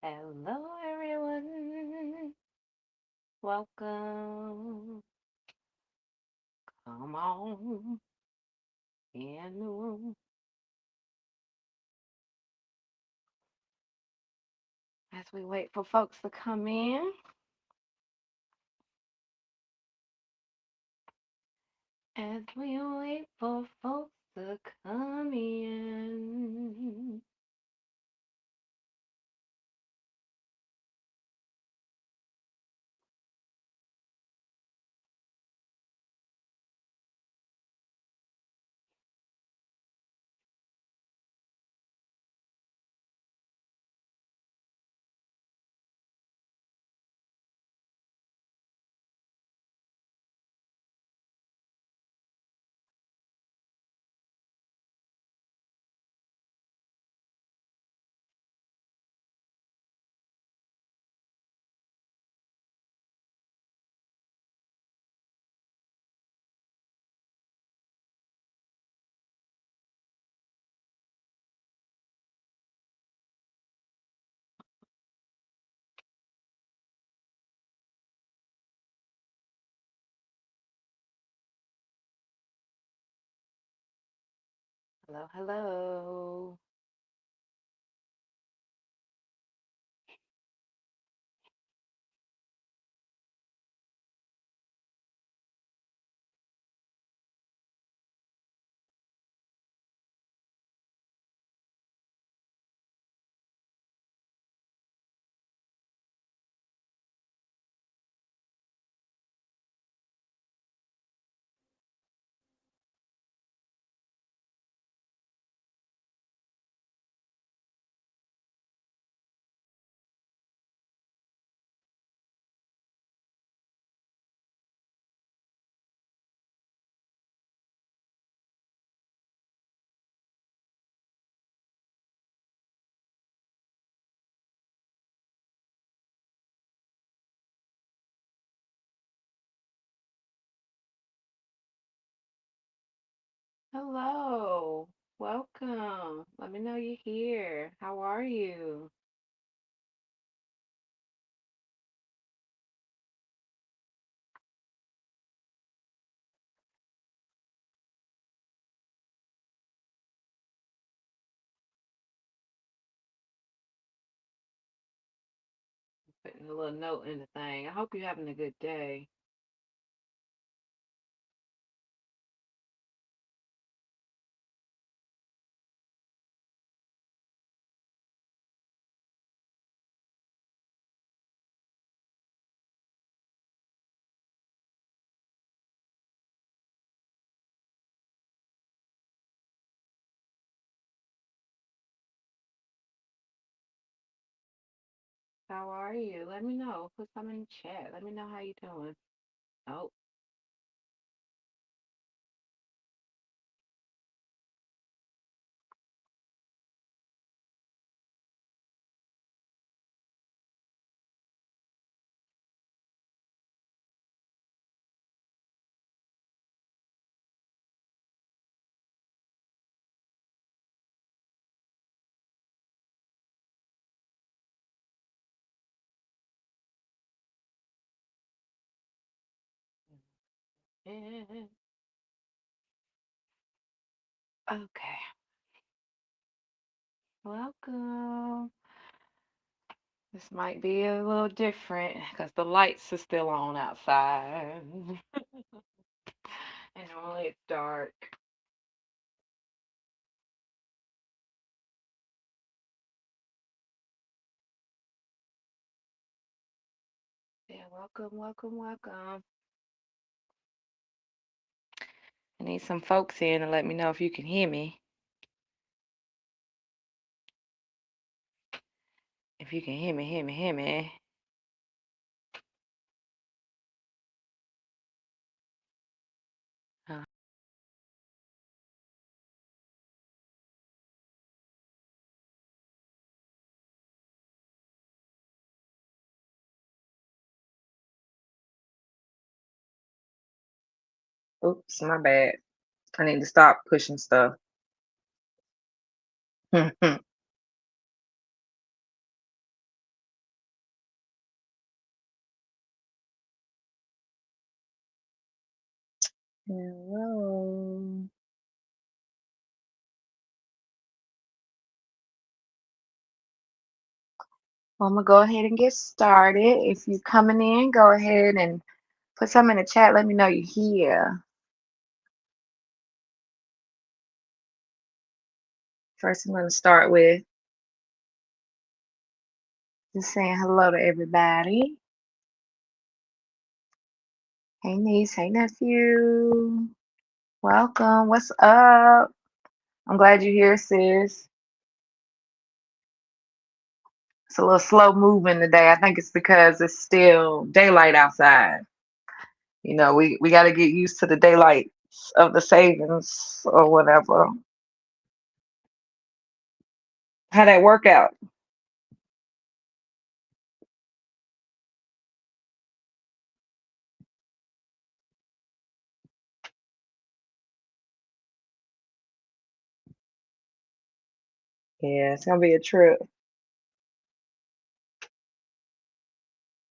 Hello, everyone. Welcome. Come on in the room as we wait for folks to come in. As we wait for folks to come in. Hello, hello. Hello. Welcome. Let me know you're here. How are you? Putting a little note in the thing. I hope you're having a good day. How are you? Let me know. Put some in the chat. Let me know how you doing. Oh, yeah. Okay. Welcome. This might be a little different because the lights are still on outside. And normally it's dark. Yeah, welcome, welcome, welcome. I need some folks in to let me know if you can hear me. If you can hear me, hear me, hear me. Uh, Oops, my bad. I need to stop pushing stuff. Hello. Well, I'm gonna go ahead and get started. If you're coming in, go ahead and put something in the chat. Let me know you're here. First, I'm gonna start with just saying hello to everybody. Hey niece, hey nephew. Welcome. What's up? I'm glad you're here, sis. It's a little slow moving today. I think it's because it's still daylight outside. We got to get used to the daylight of the savings or whatever. How that work out? Yeah, it's gonna be a trip.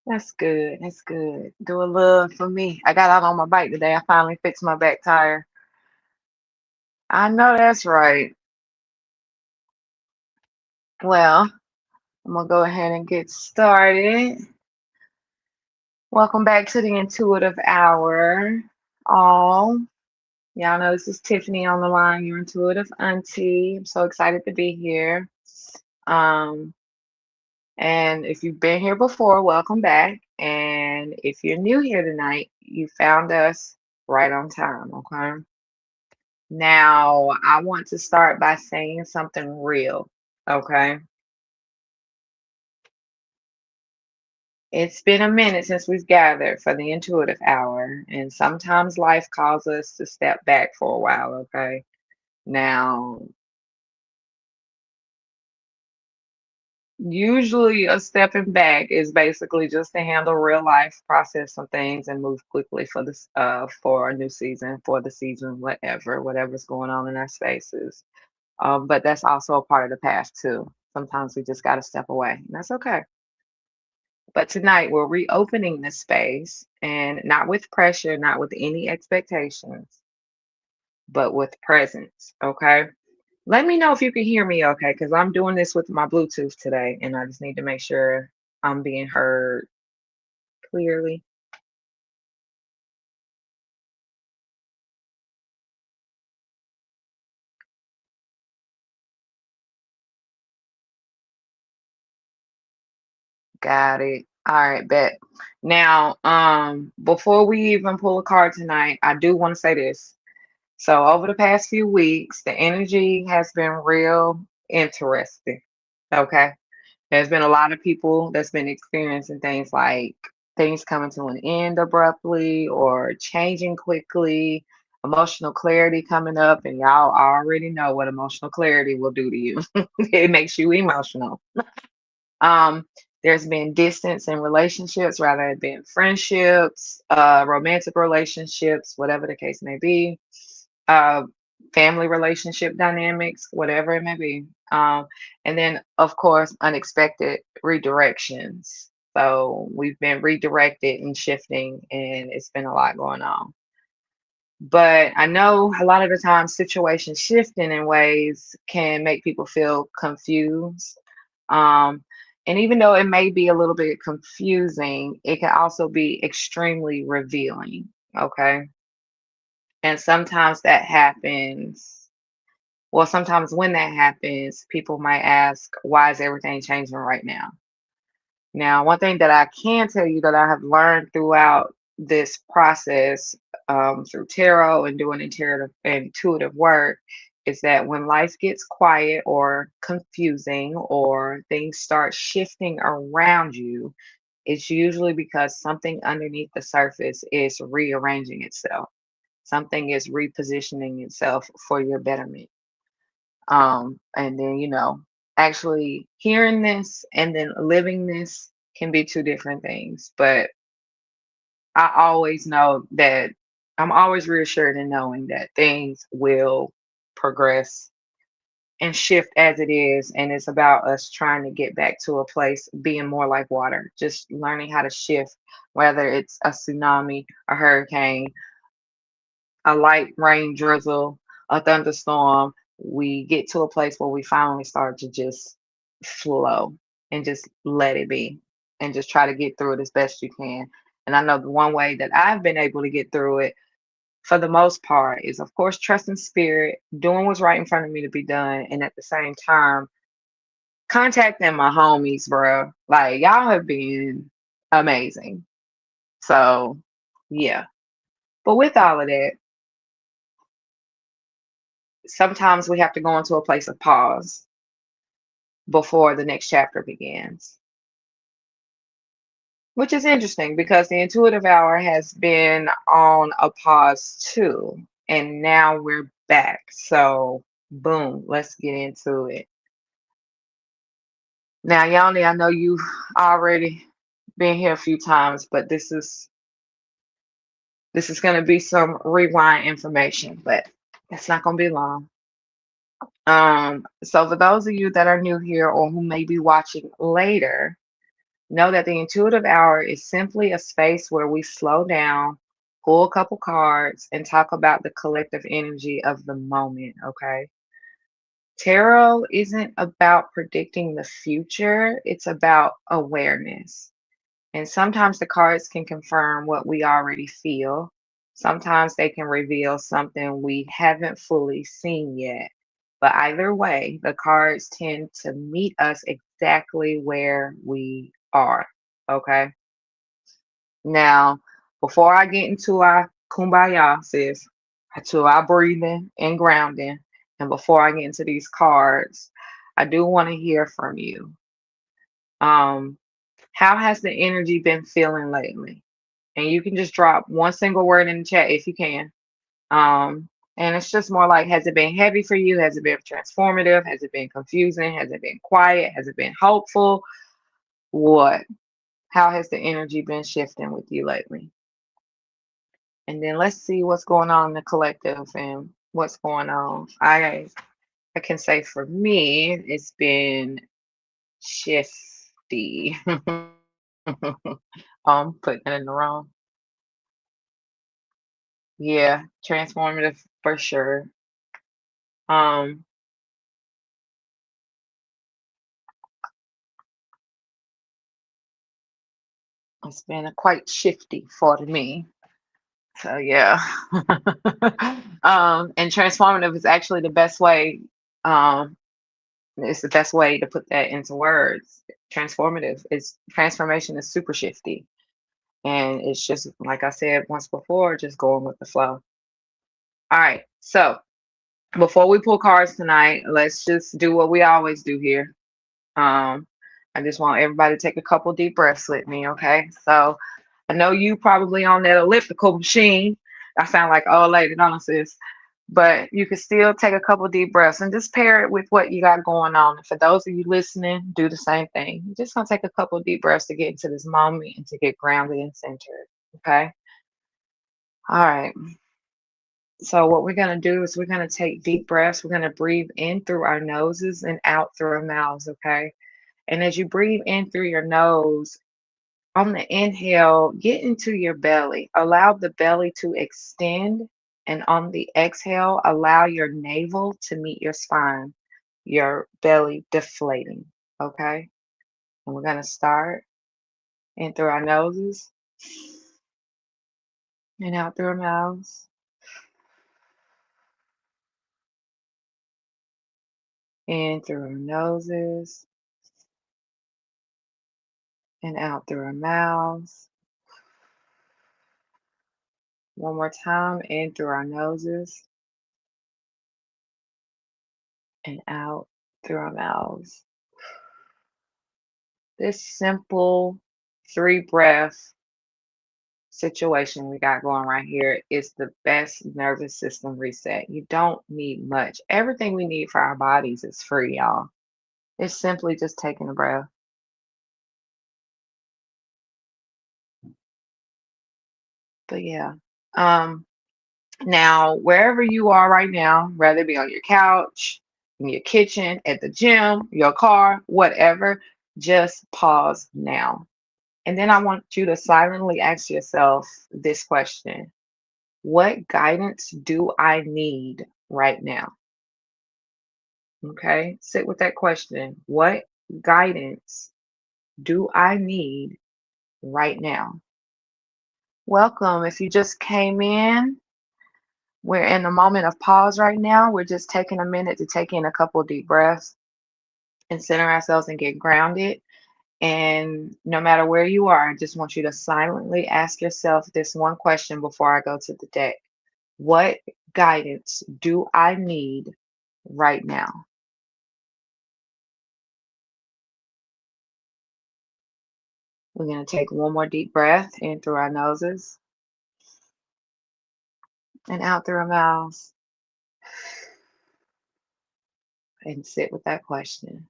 That's good. That's good. Do a little for me. I got out on my bike today. I finally fixed my back tire. I know that's right. Well, I'm gonna go ahead and get started. Welcome back to the Intuitive Hour. All y'all know this is Tiffany on the line, your intuitive auntie. I'm so excited to be here. Um, and if you've been here before, welcome back. And if you're new here tonight, you found us right on time, okay? Now, I want to start by saying something real, okay? It's been a minute since we've gathered for the intuitive hour, and sometimes life calls us to step back for a while, okay? Now, usually a stepping back is basically just to handle real life, process some things, and move quickly for a new season, for the season, whatever's going on in our spaces. But that's also a part of the past too. Sometimes we just got to step away, and that's okay. But tonight we're reopening the space and not with pressure, not with any expectations, but with presence. Okay. Let me know if you can hear me okay, because I'm doing this with my Bluetooth today and I just need to make sure I'm being heard clearly. Got it. All right, bet. Now, before we even pull a card tonight, I do want to say this. So over the past few weeks, the energy has been real interesting. Okay. There's been a lot of people that's been experiencing things like things coming to an end abruptly or changing quickly, emotional clarity coming up, and y'all already know what emotional clarity will do to you. It makes you emotional. Um, there's been distance in relationships, rather it been friendships, romantic relationships, whatever the case may be, uh, family relationship dynamics, whatever it may be. And then, of course, unexpected redirections. So we've been redirected and shifting, and it's been a lot going on. But I know a lot of the time situations shifting in ways can make people feel confused. Um, and even though it may be a little bit confusing, it can also be extremely revealing. Okay. And sometimes that happens. Well, sometimes when that happens, people might ask, why is everything changing right now? Now, one thing that I can tell you that I have learned throughout this process, through tarot and doing intuitive work, is that when life gets quiet or confusing or things start shifting around you, it's usually because something underneath the surface is rearranging itself. Something is repositioning itself for your betterment. And then, actually hearing this and then living this can be two different things. But I always know that I'm always reassured in knowing that things will progress and shift as it is. And it's about us trying to get back to a place being more like water, just learning how to shift, whether it's a tsunami, a hurricane, a light rain drizzle, a thunderstorm, we get to a place where we finally start to just flow and just let it be and just try to get through it as best you can. And I know the one way that I've been able to get through it for the most part is, of course, trusting spirit, doing what's right in front of me to be done, and at the same time, contacting my homies, bro. Like, y'all have been amazing. So, yeah. But with all of that, sometimes we have to go into a place of pause before the next chapter begins, which is interesting because the intuitive hour has been on a pause too. And now we're back. So, boom, let's get into it. Now, Yanni, I know you've already been here a few times, but this is going to be some rewind information, but it's not going to be long. So for those of you that are new here or who may be watching later, know that the intuitive hour is simply a space where we slow down, pull a couple cards, and talk about the collective energy of the moment, okay? Tarot isn't about predicting the future, it's about awareness. And sometimes the cards can confirm what we already feel. Sometimes they can reveal something we haven't fully seen yet. But either way, the cards tend to meet us exactly where we are. Okay. Now, before I get into our kumbaya, sis, to our breathing and grounding, and before I get into these cards, I do want to hear from you. Um, how has the energy been feeling lately? And you can just drop one single word in the chat if you can. Um, and it's just more like, has it been heavy for you? Has it been transformative? Has it been confusing? Has it been quiet? Has it been hopeful? What? How has the energy been shifting with you lately? And then let's see what's going on in the collective and what's going on. I can say for me, it's been shifty. Putting it in the wrong. Yeah, transformative for sure. Um, it's been a quite shifty for me. So yeah. And transformative is actually the best way. Um, it's the best way to put that into words. Transformative is transformation is super shifty. And it's just like I said once before, just going with the flow. All right. So before we pull cards tonight, let's just do what we always do here. Um, I just want everybody to take a couple deep breaths with me, okay? So I know you probably on that elliptical machine. I sound like old lady, don't I, sis? But you can still take a couple deep breaths and just pair it with what you got going on. And for those of you listening, do the same thing. You're just gonna take a couple deep breaths to get into this moment and to get grounded and centered. Okay. All right. So what we're gonna do is we're gonna take deep breaths. We're gonna breathe in through our noses and out through our mouths. Okay. And as you breathe in through your nose, on the inhale, get into your belly. Allow the belly to extend. And on the exhale, allow your navel to meet your spine, your belly deflating. Okay? And we're going to start in through our noses and out through our mouths. In through our noses and out through our mouths. One more time, in through our noses and out through our mouths. This simple 3 breath situation we got going right here is the best nervous system reset. You don't need much. Everything we need for our bodies is free, y'all. It's simply just taking a breath. But yeah. Um, Now, wherever you are right now, whether it be on your couch, in your kitchen, at the gym, your car, whatever, just pause now. And then I want you to silently ask yourself this question. What guidance do I need right now? Okay, sit with that question. What guidance do I need right now? Welcome. If you just came in, we're in a moment of pause right now. We're just taking a minute to take in a couple of deep breaths and center ourselves and get grounded. And no matter where you are, I just want you to silently ask yourself this one question before I go to the deck. What guidance do I need right now? We're going to take one more deep breath in through our noses and out through our mouths and sit with that question.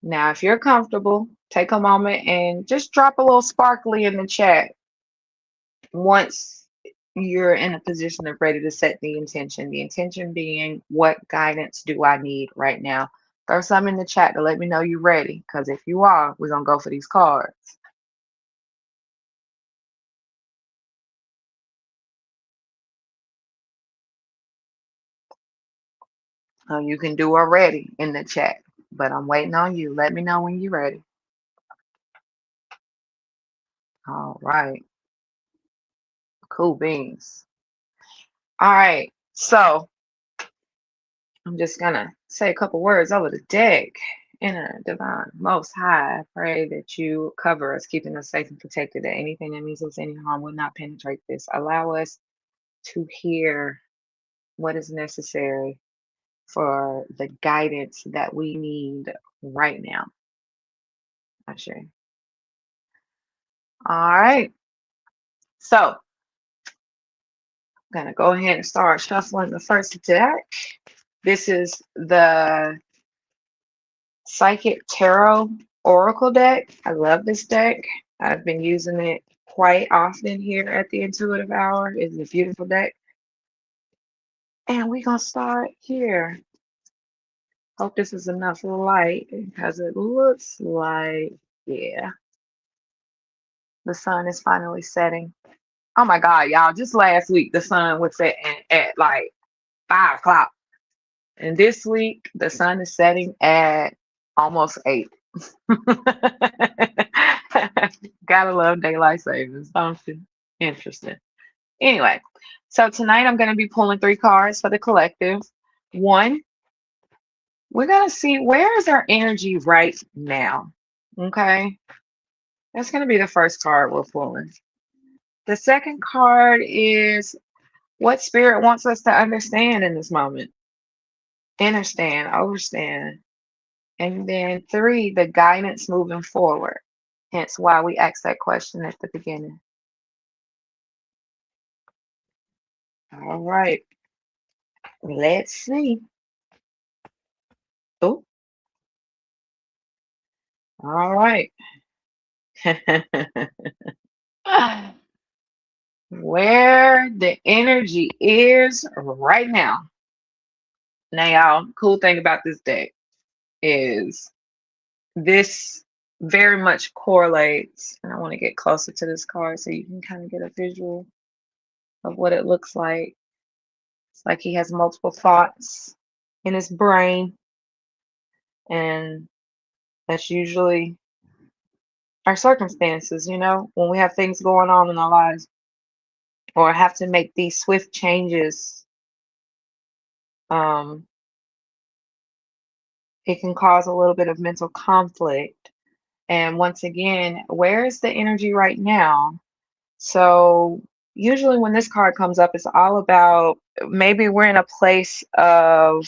Now, if you're comfortable, take a moment and just drop a little sparkly in the chat once you're in a position of ready to set the intention. The intention being, what guidance do I need right now? Throw some in the chat to let me know you're ready, because if you are, we're going to go for these cards. You can do already in the chat, but I'm waiting on you. Let me know when you're ready. All right. Cool beans. All right. So I'm just going to say a couple words over the deck. Inner divine, most high, I pray that you cover us, keeping us safe and protected, that anything that means us any harm will not penetrate this. Allow us to hear what is necessary for the guidance that we need right now. Ashe. All right. So I'm going to go ahead and start shuffling the first deck. This is the Psychic Tarot Oracle deck. I love this deck. I've been using it quite often here at the Intuitive Hour. It's a beautiful deck. And we're going to start here. Hope this is enough light because it looks like, yeah, the sun is finally setting. Oh my God, y'all, just last week the sun was setting at like 5 o'clock. And this week the sun is setting at almost 8. Gotta love daylight savings, don't you? Interesting. Anyway, so tonight I'm going to be pulling 3 cards for the collective. One, we're going to see where is our energy right now. Okay, that's going to be the first card we're pulling. The second card is what spirit wants us to understand in this moment. Understand, overstand. And then 3, the guidance moving forward. Hence why we asked that question at the beginning. All right. Let's see. Oh, all right. Where the energy is right now. Now, y'all, cool thing about this deck is this very much correlates, and I want to get closer to this card so you can kind of get a visual of what it looks like. It's like he has multiple thoughts in his brain, and that's usually our circumstances, when we have things going on in our lives or have to make these swift changes. It can cause a little bit of mental conflict. And once again, where is the energy right now? So usually when this card comes up, it's all about maybe we're in a place of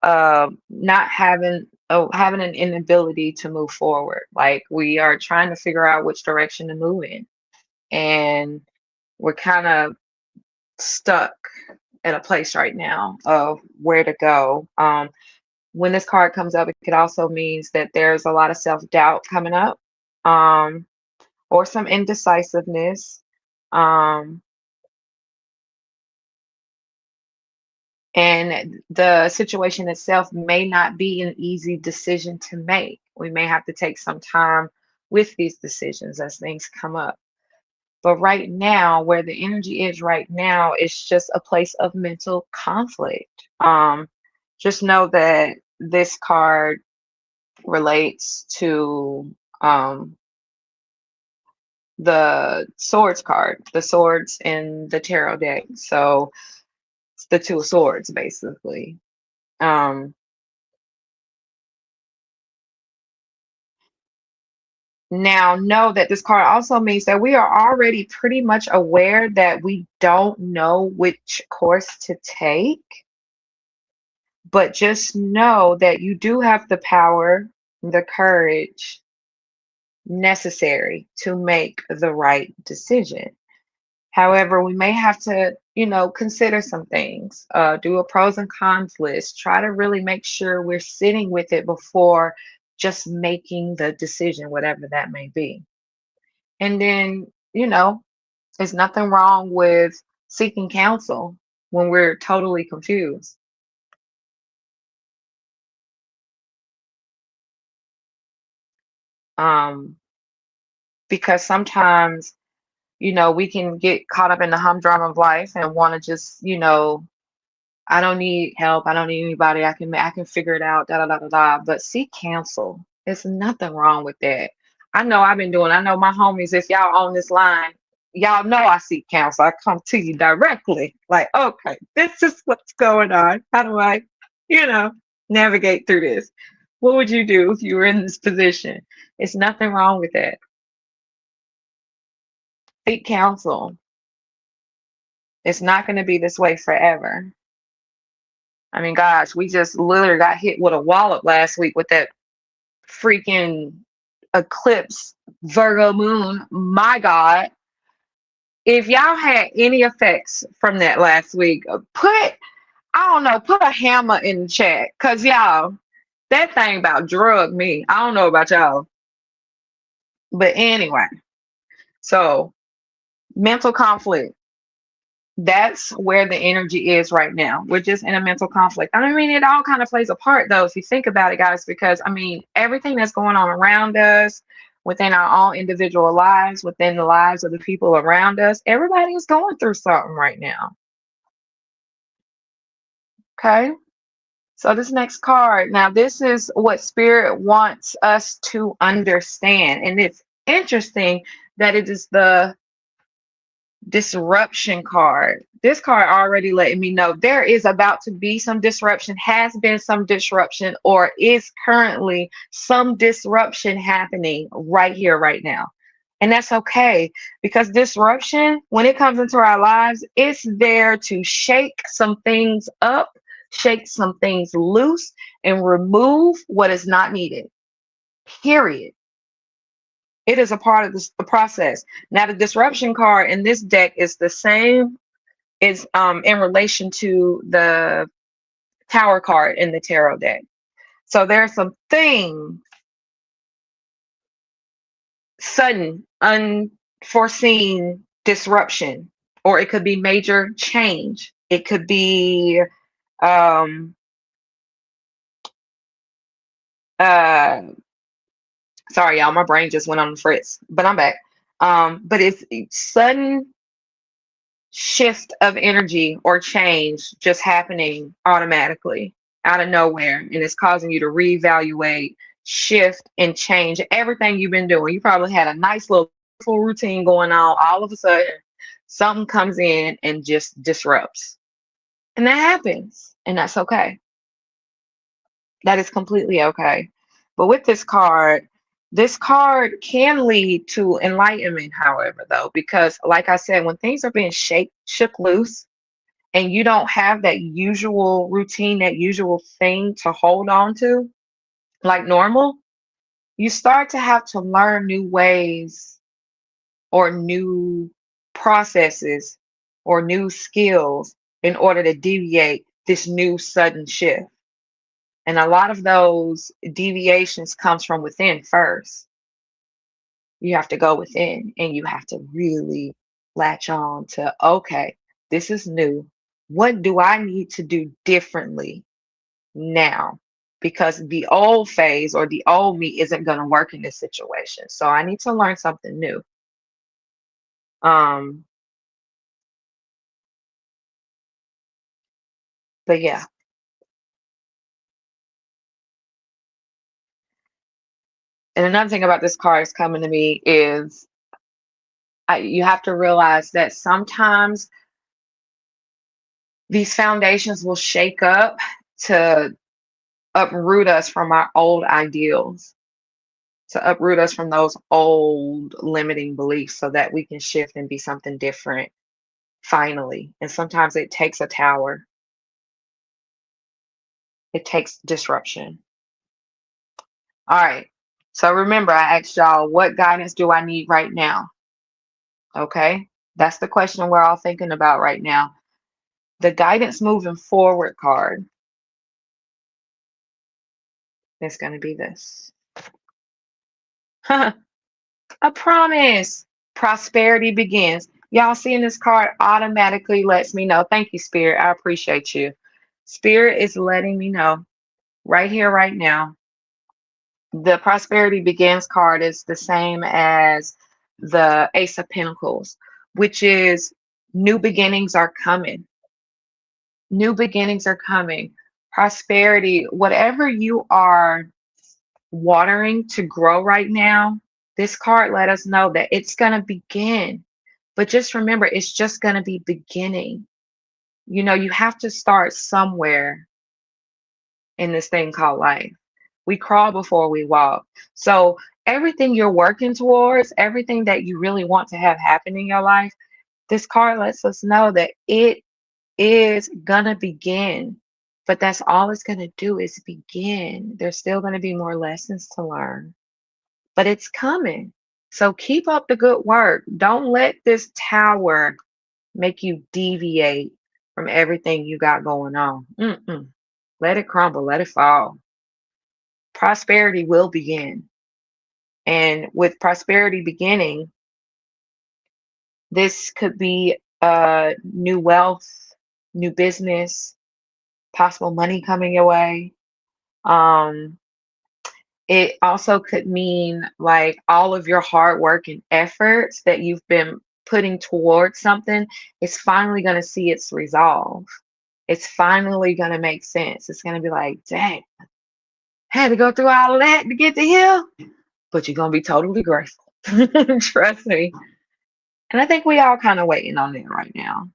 not having an inability to move forward. Like we are trying to figure out which direction to move in. And we're kind of stuck at a place right now of where to go. When this card comes up, it also means that there's a lot of self-doubt coming up, or some indecisiveness. And the situation itself may not be an easy decision to make. We may have to take some time with these decisions as things come up. But right now, where the energy is right now, it's just a place of mental conflict. Just know that this card relates to the swords card, the swords in the tarot deck. So it's the two of swords, basically. Um, Now, know that this card also means that we are already pretty much aware that we don't know which course to take, but just know that you do have the power, the courage necessary to make the right decision. However, we may have to, consider some things, do a pros and cons list, try to really make sure we're sitting with it before just making the decision, whatever that may be. And then, there's nothing wrong with seeking counsel when we're totally confused. Um, because sometimes, we can get caught up in the humdrum of life and want to just, I don't need help. I don't need anybody. I can figure it out. Da da da da da. But seek counsel. There's nothing wrong with that. I know I've been doing. I know my homies. If y'all on this line, y'all know I seek counsel. I come to you directly. Like, okay, this is what's going on. How do I, you know, navigate through this? What would you do if you were in this position? It's nothing wrong with that. Seek counsel. It's not going to be this way forever. I mean, gosh, we just literally got hit with a wallop last week with that freaking eclipse Virgo moon. My God. If y'all had any effects from that last week, I don't know, put a hammer in the chat. Cause y'all, that thing about drug me. I don't know about y'all. But anyway, so mental conflict. That's where the energy is right now. We're just in a mental conflict. I mean, it all kind of plays a part, though, if you think about it, guys, because I mean, everything that's going on around us, within our own individual lives, within the lives of the people around us, everybody is going through something right now. Okay. So, this next card, now, this is what Spirit wants us to understand. And it's interesting that it is the disruption card. This card already letting me know there is about to be some disruption, has been some disruption, or is currently some disruption happening right here, right now. And that's okay, because disruption, when it comes into our lives, it's there to shake some things up, shake some things loose, and remove what is not needed. Period. It is a part of the process. Now, the disruption card in this deck is the same, is in relation to the tower card in the tarot deck. So there's some things, sudden, unforeseen disruption, or it could be major change. It could be um uh sorry y'all, my brain just went on the fritz, but I'm back. But it's sudden shift of energy or change just happening automatically out of nowhere, and it's causing you to reevaluate, shift, and change everything you've been doing. You probably had a nice little routine going on. All of a sudden, something comes in and just disrupts. And that happens, and that's okay. That is completely okay. But with this card can lead to enlightenment, however, though, because like I said, when things are being shook loose, and you don't have that usual routine, that usual thing to hold on to like normal, you start to have to learn new ways or new processes or new skills in order to deviate this new sudden shift. And a lot of those deviations comes from within first. You have to go within and you have to really latch on to, okay, this is new. What do I need to do differently now? Because the old phase or the old me isn't going to work in this situation. So I need to learn something new. Um, but yeah. And another thing about this card is coming to me is you have to realize that sometimes these foundations will shake up to uproot us from our old ideals, to uproot us from those old limiting beliefs so that we can shift and be something different finally. And sometimes it takes a tower, it takes disruption. All right. So remember, I asked y'all, what guidance do I need right now? Okay. That's the question we're all thinking about right now. The guidance moving forward card is going to be this. A promise. Prosperity begins. Y'all seeing this card automatically lets me know. Thank you, Spirit. I appreciate you. Spirit is letting me know right here, right now. The prosperity begins card is the same as the Ace of Pentacles, which is new beginnings are coming. New beginnings are coming. Prosperity, whatever you are watering to grow right now, this card let us know that it's going to begin. But just remember, it's just going to be beginning. You know, you have to start somewhere in this thing called life. We crawl before we walk. So, everything you're working towards, everything that you really want to have happen in your life, this card lets us know that it is going to begin. But that's all it's going to do is begin. There's still going to be more lessons to learn, but it's coming. So keep up the good work. Don't let this tower make you deviate from everything you got going on. Let it crumble, let it fall. Prosperity will begin. And with prosperity beginning, this could be new wealth, new business, possible money coming your way. Um, it also could mean like all of your hard work and efforts that you've been putting towards something is finally going to see its resolve. It's finally going to make sense. It's going to be like, dang, had to go through all of that to get to here, but you're going to be totally grateful. Trust me. And I think we all kind of waiting on it right now.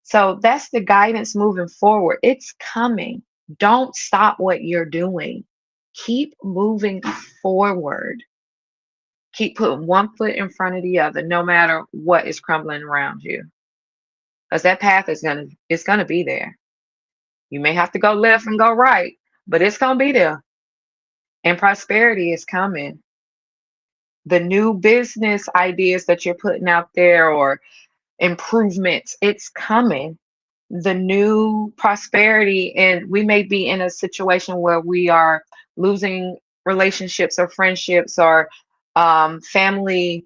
So that's the guidance moving forward. It's coming. Don't stop what you're doing. Keep moving forward. Keep putting one foot in front of the other, no matter what is crumbling around you. Because that path is gonna be there. You may have to go left and go right, but it's gonna be there. And prosperity is coming. The new business ideas that you're putting out there or improvements, it's coming. The new prosperity, and we may be in a situation where we are losing relationships or friendships or family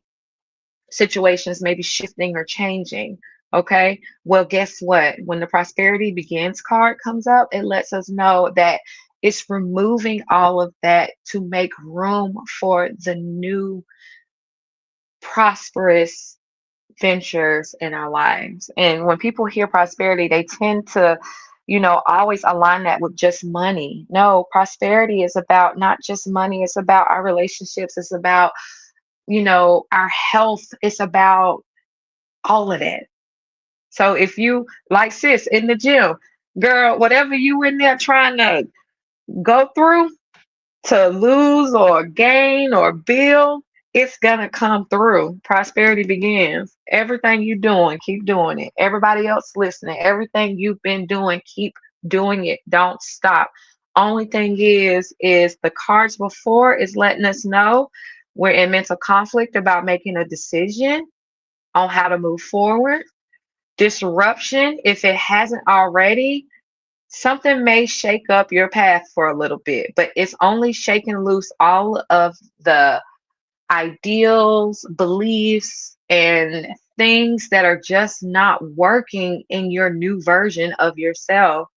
situations maybe shifting or changing. Okay. Well, guess what? When the prosperity begins card comes up, it lets us know that it's removing all of that to make room for the new prosperous ventures in our lives. And when people hear prosperity, they tend to, always align that with just money. No, prosperity is about not just money, it's about our relationships, it's about, our health, it's about all of that. So if you like sis in the gym, girl, whatever you in there trying to go through to lose or gain or build, it's gonna come through. Prosperity begins. Everything you doing, keep doing it. Everybody else listening, everything you've been doing, keep doing it. Don't stop. Only thing is the cards before is letting us know we're in mental conflict about making a decision on how to move forward. Disruption, if it hasn't already, something may shake up your path for a little bit, but it's only shaking loose all of the ideals, beliefs, and things that are just not working in your new version of yourself.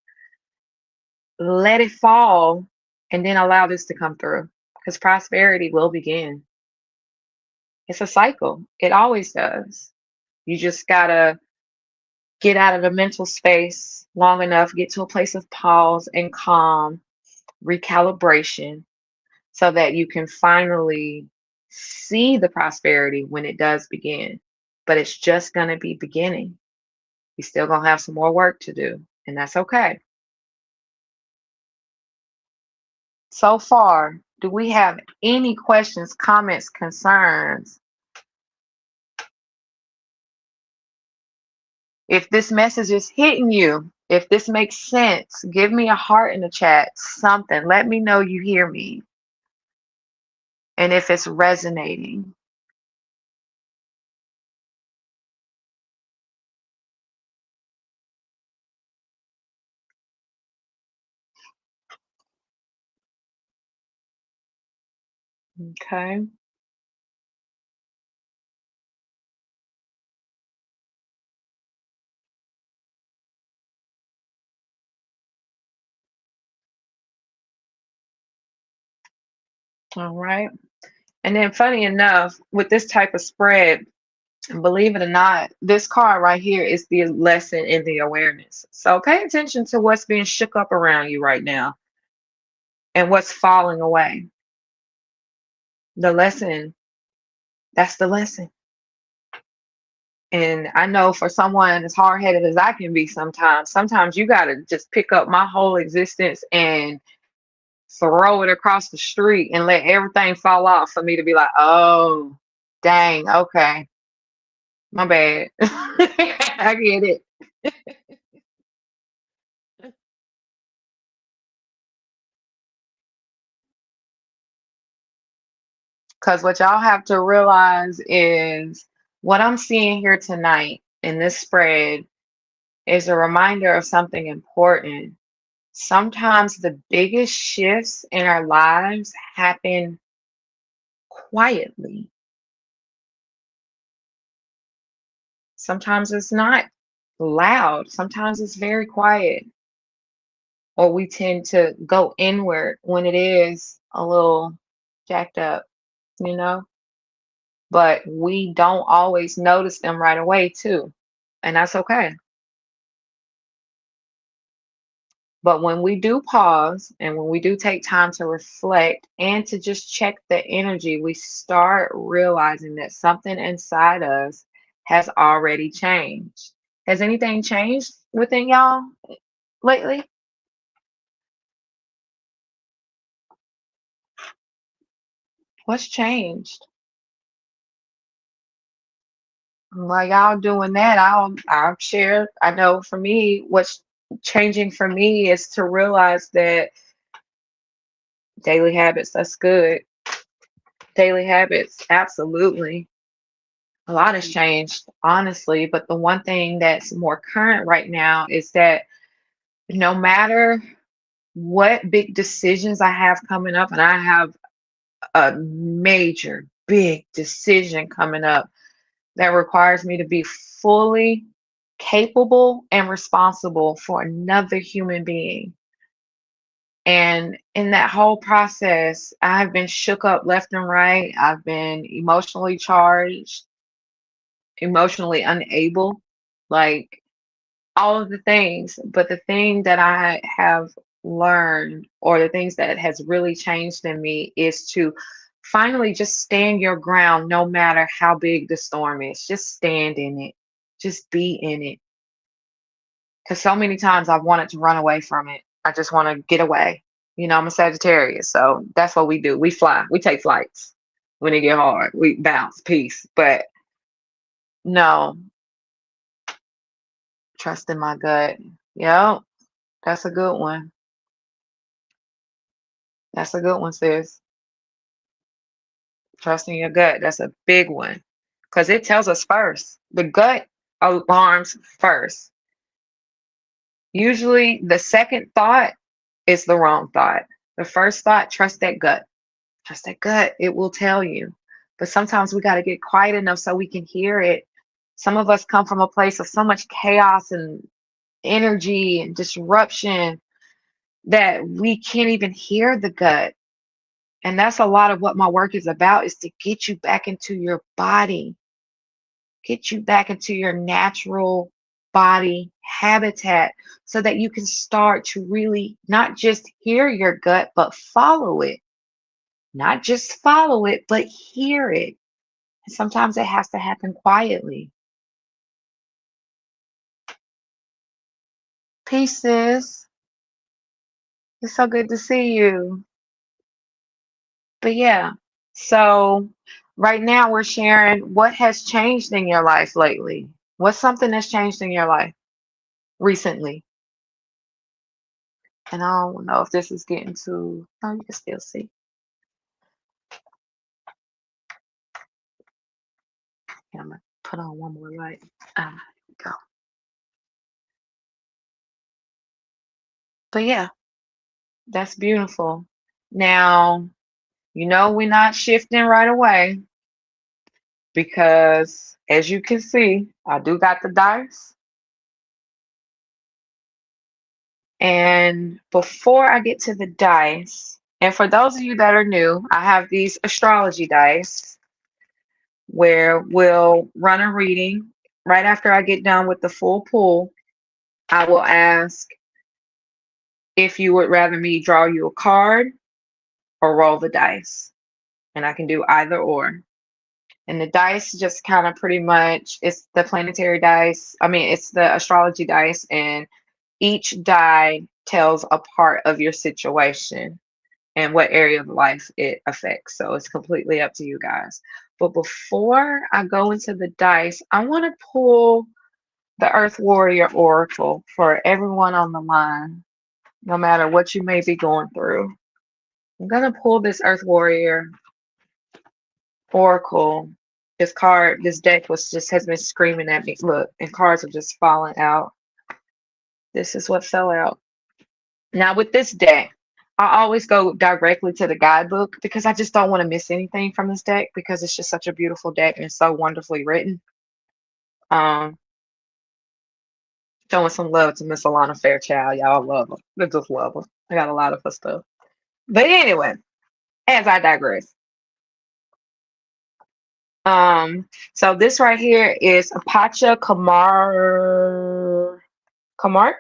Let it fall and then allow this to come through because prosperity will begin. It's a cycle, it always does. You just gotta get out of the mental space long enough, get to a place of pause and calm, recalibration, so that you can finally see the prosperity when it does begin. But it's just going to be beginning. You still going to have some more work to do, and that's okay. So far, do we have any questions, comments, concerns? If this message is hitting you, if this makes sense, give me a heart in the chat, something. Let me know you hear me. And if it's resonating. Okay. All right. And then, funny enough, with this type of spread, believe it or not, this card right here is the lesson in the awareness. So pay attention to what's being shook up around you right now and what's falling away. The lesson, that's the lesson. And I know for someone as hard headed as I can be sometimes you got to just pick up my whole existence and throw it across the street and let everything fall off for me to be like, oh, dang, okay, my bad. I get it. Because what y'all have to realize is what I'm seeing here tonight in this spread is a reminder of something important. Sometimes the biggest shifts in our lives happen quietly. Sometimes it's not loud, sometimes it's very quiet, or we tend to go inward when it is a little jacked up, you know? But we don't always notice them right away, too. And that's okay. But when we do pause and when we do take time to reflect and to just check the energy, we start realizing that something inside us has already changed. Has anything changed within y'all lately? What's changed? While y'all doing that, I'll share. I know for me, what's changing for me is to realize that daily habits, that's good. Daily habits, absolutely. A lot has changed, honestly, but the one thing that's more current right now is that no matter what big decisions I have coming up, and I have a major, big decision coming up that requires me to be fully capable and responsible for another human being. And in that whole process, I've been shook up left and right. I've been emotionally charged, emotionally unable, like all of the things. But the thing that I have learned, or the things that has really changed in me, is to finally just stand your ground no matter how big the storm is. Just stand in it, just be in it. Because so many times I've wanted to run away from it. I just want to get away. I'm a Sagittarius, so that's what we do. We fly, we take flights when it get hard. We bounce, peace. But no, trust in my gut. Yep, that's a good one. That's a good one, sis. Trusting your gut. That's a big one. Because it tells us first. The gut alarms first. Usually the second thought is the wrong thought. The first thought, trust that gut. Trust that gut. It will tell you. But sometimes we got to get quiet enough so we can hear it. Some of us come from a place of so much chaos and energy and disruption that we can't even hear the gut. And that's a lot of what my work is about, is to get you back into your body, get you back into your natural body habitat so that you can start to really not just hear your gut, but follow it. Not just follow it, but hear it. And sometimes it has to happen quietly. Pieces. It's so good to see you. But yeah, so right now we're sharing what has changed in your life lately. What's something that's changed in your life recently? And I don't know if this is getting too, oh, you can still see. Yeah, I'm gonna put on one more light. Ah, here we go. But yeah, that's beautiful. Now, we're not shifting right away because as you can see, I do got the dice. And before I get to the dice, and for those of you that are new, I have these astrology dice where we'll run a reading. Right after I get done with the full pull, I will ask if you would rather me draw you a card or roll the dice. And I can do either or. And the dice just kind of pretty much, it's the planetary dice. I mean, it's the astrology dice, and each die tells a part of your situation and what area of life it affects. So it's completely up to you guys. But before I go into the dice, I want to pull the Earth Warrior Oracle for everyone on the line, no matter what you may be going through. I'm going to pull this Earth Warrior Oracle. This deck has been screaming at me. Look, and cards are just falling out. This is what fell out. Now with this deck, I always go directly to the guidebook because I just don't want to miss anything from this deck because it's just such a beautiful deck and it's so wonderfully written. Um, Showing some love to Miss Alana Fairchild. Y'all love her. I just love her. I got a lot of her stuff. But anyway, as I digress. So this right here is Apache Kamark. Kamark.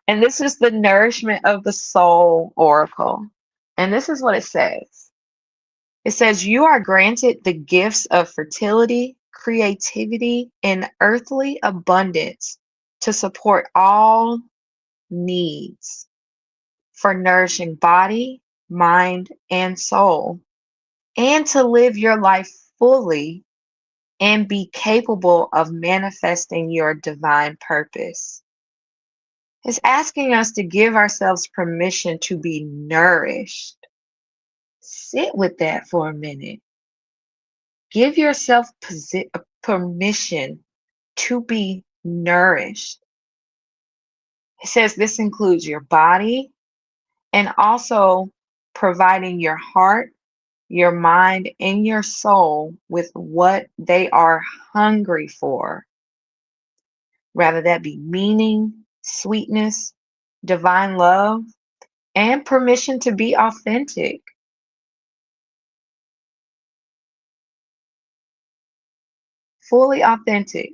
And this is the Nourishment of the Soul Oracle. And this is what it says. It says, you are granted the gifts of fertility, creativity, and earthly abundance to support all needs for nourishing body, mind, and soul, and to live your life fully and be capable of manifesting your divine purpose. It's asking us to give ourselves permission to be nourished. Sit with that for a minute. Give yourself permission to be nourished. It says this includes your body and also providing your heart, your mind, and your soul with what they are hungry for. Rather that be meaning, sweetness, divine love, and permission to be authentic. Fully authentic.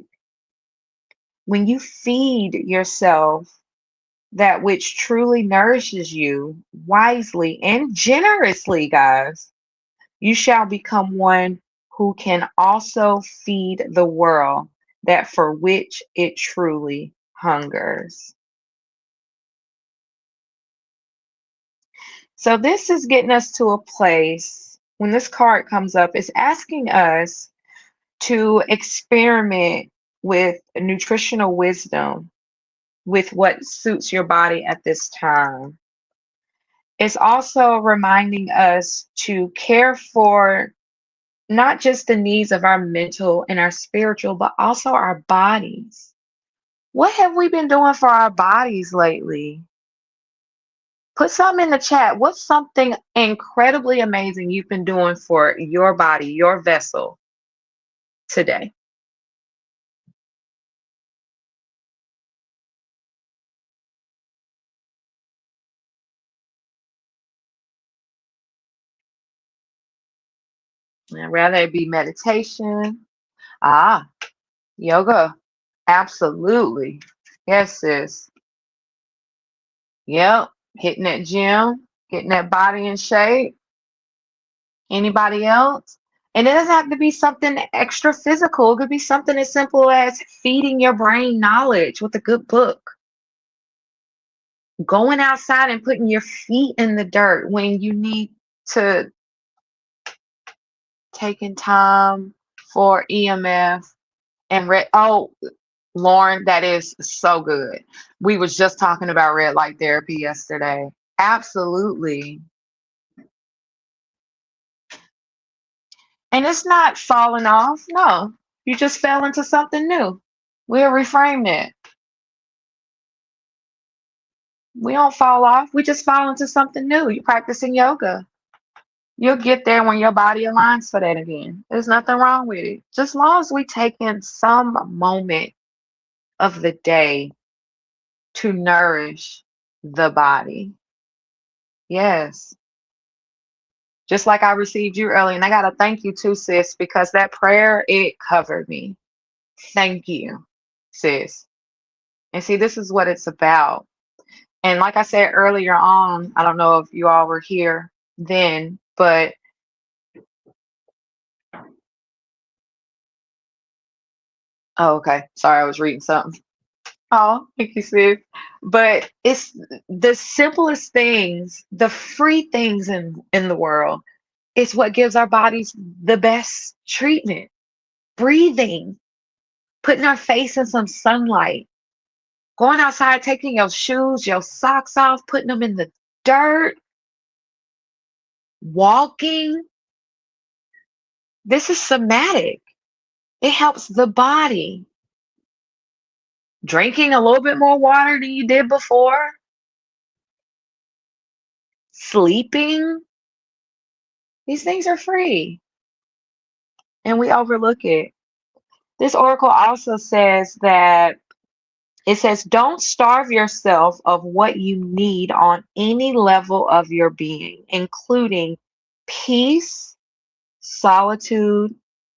When you feed yourself that which truly nourishes you wisely and generously, guys, you shall become one who can also feed the world that for which it truly hungers. So this is getting us to a place when this card comes up, it's asking us to experiment with nutritional wisdom with what suits your body at this time. It's also reminding us to care for not just the needs of our mental and our spiritual, but also our bodies. What have we been doing for our bodies lately? Put something in the chat. What's something incredibly amazing you've been doing for your body, your vessel today? And rather it be meditation. Ah, yoga. Absolutely. Yes, sis. Yep. Hitting that gym, getting that body in shape. Anybody else? And it doesn't have to be something extra physical. It could be something as simple as feeding your brain knowledge with a good book. Going outside and putting your feet in the dirt when you need to, taking time for EMF and oh, Lauren, that is so good. We was just talking about red light therapy yesterday. Absolutely. And it's not falling off. No, you just fell into something new. We'll reframe that. We don't fall off. We just fall into something new. You're practicing yoga. You'll get there when your body aligns for that again. There's nothing wrong with it. Just as long as we take in some moment of the day to nourish the body. Yes. Just like I received you early. And I got to thank you too, sis, because that prayer, it covered me. Thank you, sis. And see, this is what it's about. And like I said earlier on, I don't know if you all were here then, but oh, okay. Sorry, I was reading something. Oh, thank you, sis. But it's the simplest things, the free things in the world. It's what gives our bodies the best treatment. Breathing, putting our face in some sunlight, going outside, taking your shoes, your socks off, putting them in the dirt, walking. This is somatic. It helps the body. Drinking a little bit more water than you did before, sleeping. These things are free and we overlook it. This oracle also says that it says, don't starve yourself of what you need on any level of your being, including peace, solitude,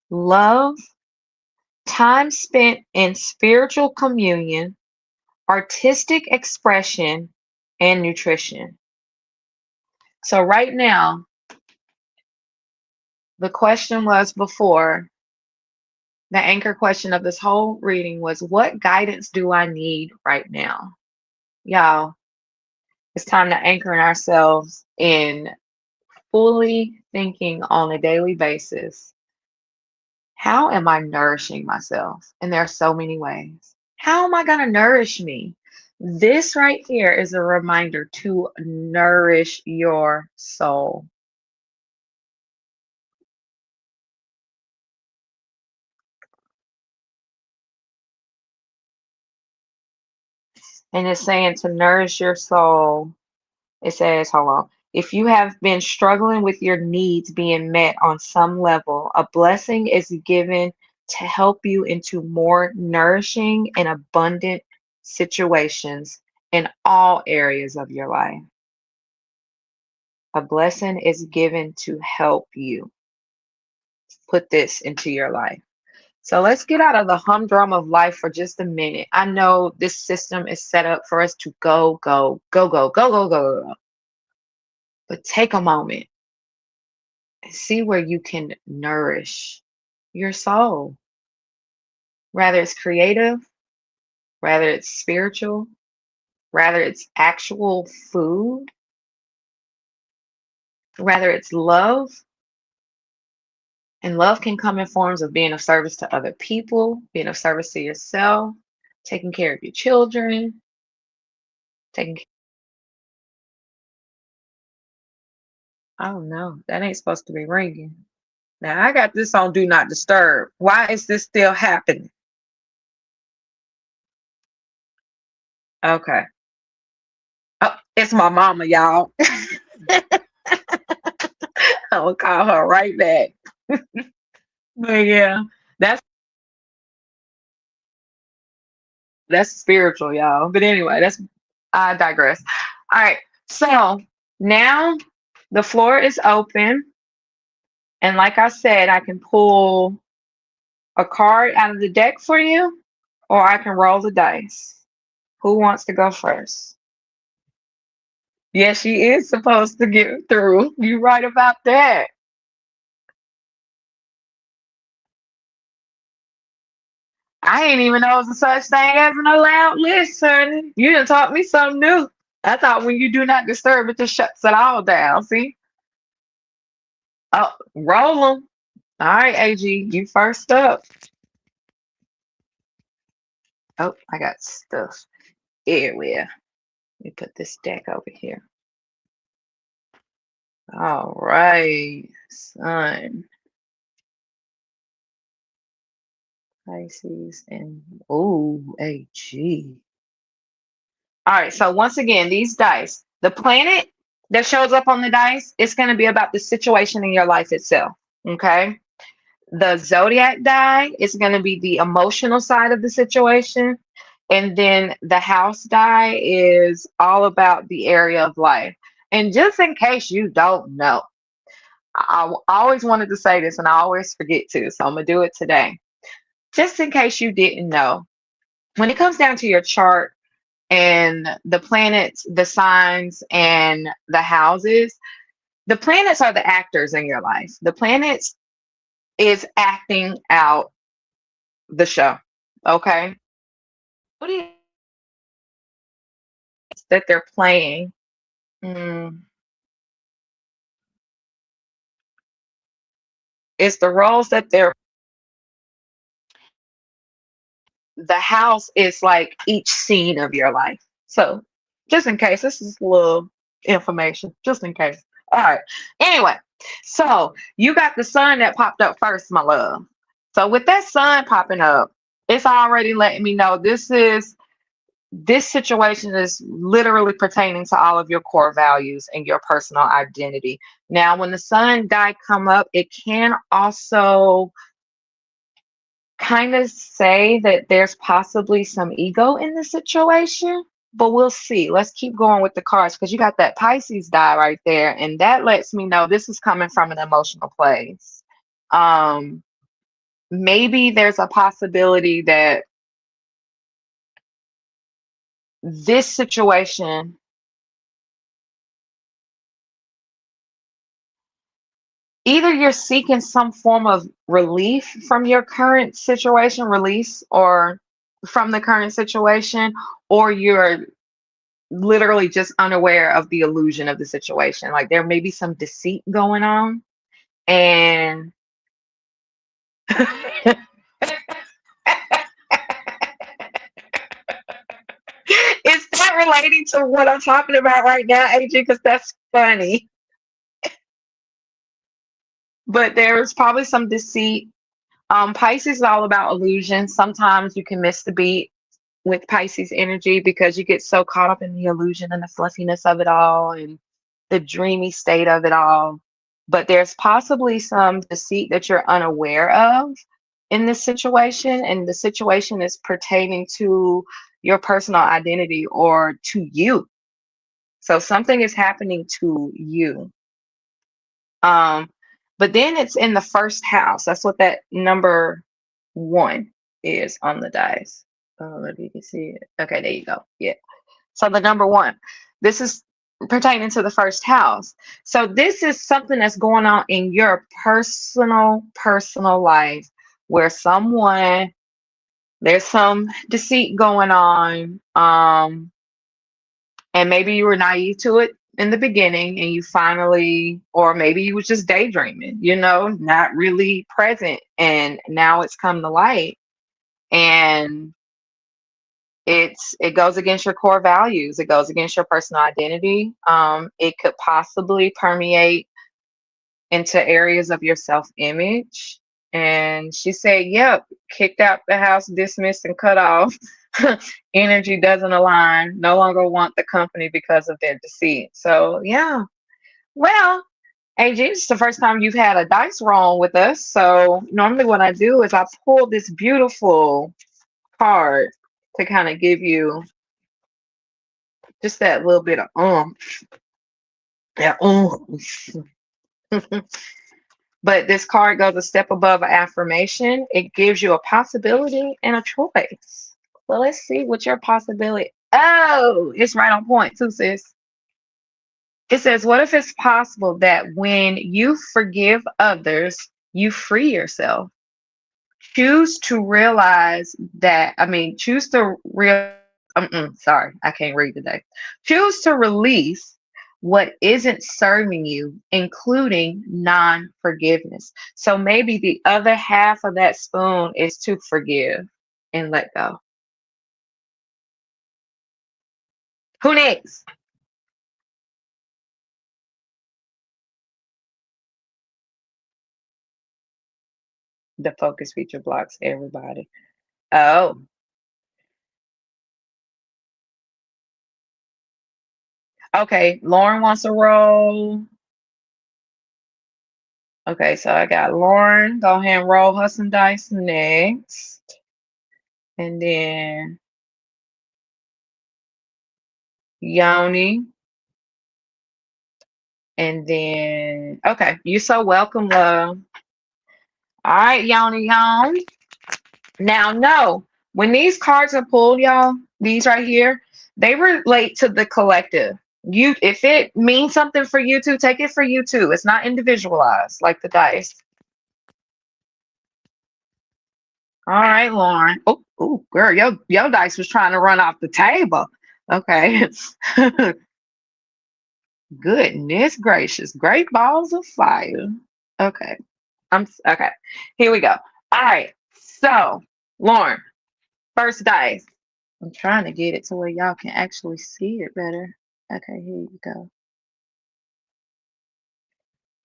love, time spent in spiritual communion, artistic expression, and nutrition. So, right now, the question was before, the anchor question of this whole reading was, what guidance do I need right now? Y'all, it's time to anchor in ourselves in fully thinking on a daily basis, how am I nourishing myself? And there are so many ways. How am I going to nourish me? This right here is a reminder to nourish your soul. And it's saying to nourish your soul. It says, hold on. If you have been struggling with your needs being met on some level, a blessing is given to help you into more nourishing and abundant situations in all areas of your life. A blessing is given to help you put this into your life. So let's get out of the humdrum of life for just a minute. I know this system is set up for us to go, go, go, go, go, go, go, go. But take a moment and see where you can nourish your soul. Rather it's creative, rather it's spiritual, rather it's actual food, rather it's love. And love can come in forms of being of service to other people, being of service to yourself, taking care of your children, taking oh no, that ain't supposed to be ringing. Now I got this on do not disturb. Why is this still happening? Okay. Oh, it's my mama, y'all. I'll call her right back. But yeah, that's that's spiritual, y'all. But anyway, that's I digress. All right. So now the floor is open. And like I said, I can pull a card out of the deck for you, or I can roll the dice. Who wants to go first? Yes, she is supposed to get through. You right about that. I ain't even know there's a such thing as an allowed list, honey. You done taught me something new. I thought when you do not disturb, it just shuts it all down. See? Oh, roll them. All right, AG, you first up. Oh, I got stuff everywhere. Let me put this deck over here. All right, Sun, Pisces, and oh, AG. All right, so once again, these dice, the planet that shows up on the dice, it's going to be about the situation in your life itself. Okay. The zodiac die is going to be the emotional side of the situation. And then the house die is all about the area of life. And just in case you don't know, I always wanted to say this and I always forget to, so I'm going to do it today. Just in case you didn't know, when it comes down to your chart and the planets, the signs, and the houses, the planets are the actors in your life. The planets is acting out the show. Okay. What is it that they're playing? Mm, it's the roles that they're, the house is like each scene of your life. So just in case, this is a little information, just in case. All right. Anyway, so you got the sun that popped up first, my love. So with that sun popping up, it's already letting me know this situation is literally pertaining to all of your core values and your personal identity. Now, when the sun die come up, it can also kind of say that there's possibly some ego in the situation, but we'll see. Let's keep going with the cards because you got that Pisces die right there, and that lets me know this is coming from an emotional place. Um, Maybe there's a possibility that this situation, either you're seeking some form of relief from your current situation, release or from the current situation, or you're literally just unaware of the illusion of the situation. Like there may be some deceit going on. And is that relating to what I'm talking about right now, AJ? Because that's funny. But there's probably some deceit. Pisces is all about illusion. Sometimes you can miss the beat with Pisces energy because you get so caught up in the illusion and the fluffiness of it all and the dreamy state of it all. But there's possibly some deceit that you're unaware of in this situation, and the situation is pertaining to your personal identity or to you. So something is happening to you. Um, but then it's in the first house. That's what that number one is on the dice. Oh, maybe you can see it. Okay, there you go. Yeah. So the number one, this is pertaining to the first house. So this is something that's going on in your personal life where someone, there's some deceit going on. And maybe you were naive to it in the beginning and you finally, or maybe you was just daydreaming, not really present. And now it's come to light. And it goes against your core values. It goes against your personal identity. It could possibly permeate into areas of your self-image. And she said, yep, kicked out the house, dismissed and cut off. Energy doesn't align, no longer want the company because of their deceit. So yeah. Well, AJ, it's the first time you've had a dice roll with us. So normally what I do is I pull this beautiful card to kind of give you just that little bit of that But this card goes a step above an affirmation. It gives you a possibility and a choice. Well, let's see what your possibility. Oh, it's right on point too, sis. It says, what if it's possible that when you forgive others, you free yourself? Choose to realize that, choose to sorry, I can't read today. Choose to release what isn't serving you, including non-forgiveness. So maybe the other half of that spoon is to forgive and let go. Who next? The focus feature blocks everybody. Oh, okay. Lauren wants a roll. Okay, so I got Lauren. Go ahead and roll her some dice next. And then Yoni. And then, okay, you're so welcome, love. All right, Yoni, Yon. Now, no, when these cards are pulled, y'all, these right here, they relate to the collective. You, if it means something for you too, take it for you too. It's not individualized like the dice. All right, Lauren. Oh, oh, girl, your dice was trying to run off the table. Okay. Goodness gracious. Great balls of fire. Okay. Okay. Here we go. All right. So, Lauren, first dice. I'm trying to get it to where y'all can actually see it better. Okay, here you go.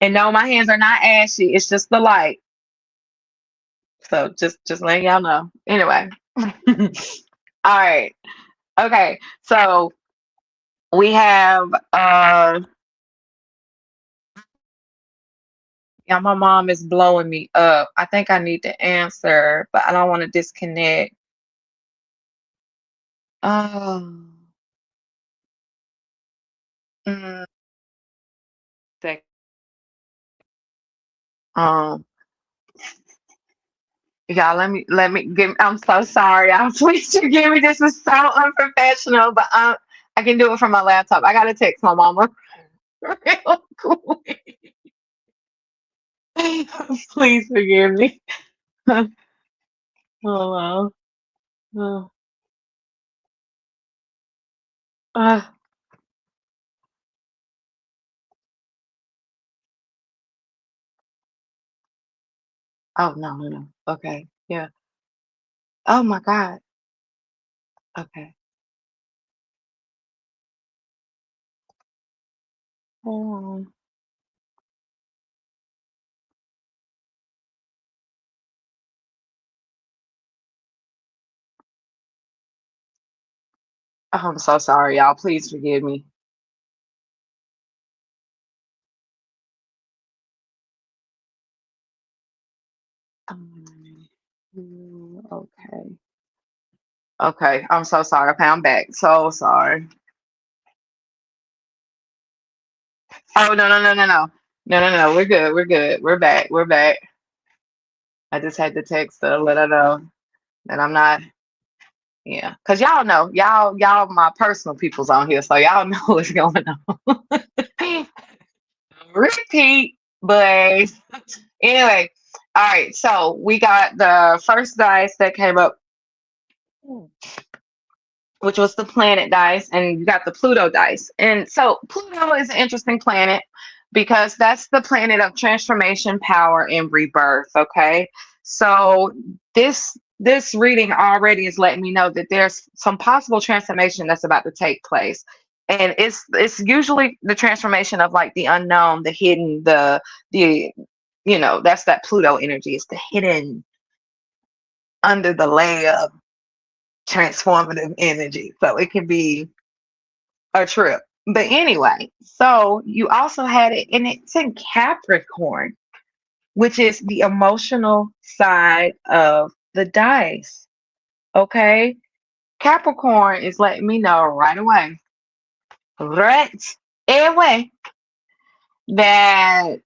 And no, my hands are not ashy. It's just the light. So just letting y'all know. Anyway. All right. Okay. So we have yeah, my mom is blowing me up. I think I need to answer, but I don't want to disconnect. Oh. Mm, sec- um y'all, let me give. I'm so sorry. I'm please forgive me. This is so unprofessional, but I can do it from my laptop. I gotta text my mama real quick. Please forgive me. Hello. Oh, uh, oh no, no, no. Okay. Yeah. Oh my God. Okay. Hold on. Oh, I'm so sorry, y'all. Please forgive me. Um, okay. Okay. I'm so sorry. Okay, I'm back. So sorry. Oh no, no, no, no, no. No, no, no. We're good. We're good. We're back. We're back. I just had to text her, let her know that I'm not. Yeah, cause y'all know, y'all my personal peoples on here, so y'all know what's going on. Repeat, but anyway. All right, so we got the first dice that came up, which was the planet dice, and you got the Pluto dice. And so Pluto is an interesting planet because that's the planet of transformation, power, and rebirth. Okay. So this reading already is letting me know that there's some possible transformation that's about to take place. And it's usually the transformation of like the unknown, the hidden, the that's that Pluto energy. It's the hidden under the layer transformative energy. So it can be a trip. But anyway, so you also had it, and it's in Capricorn, which is the emotional side of the dice. Okay. Capricorn is letting me know right away, that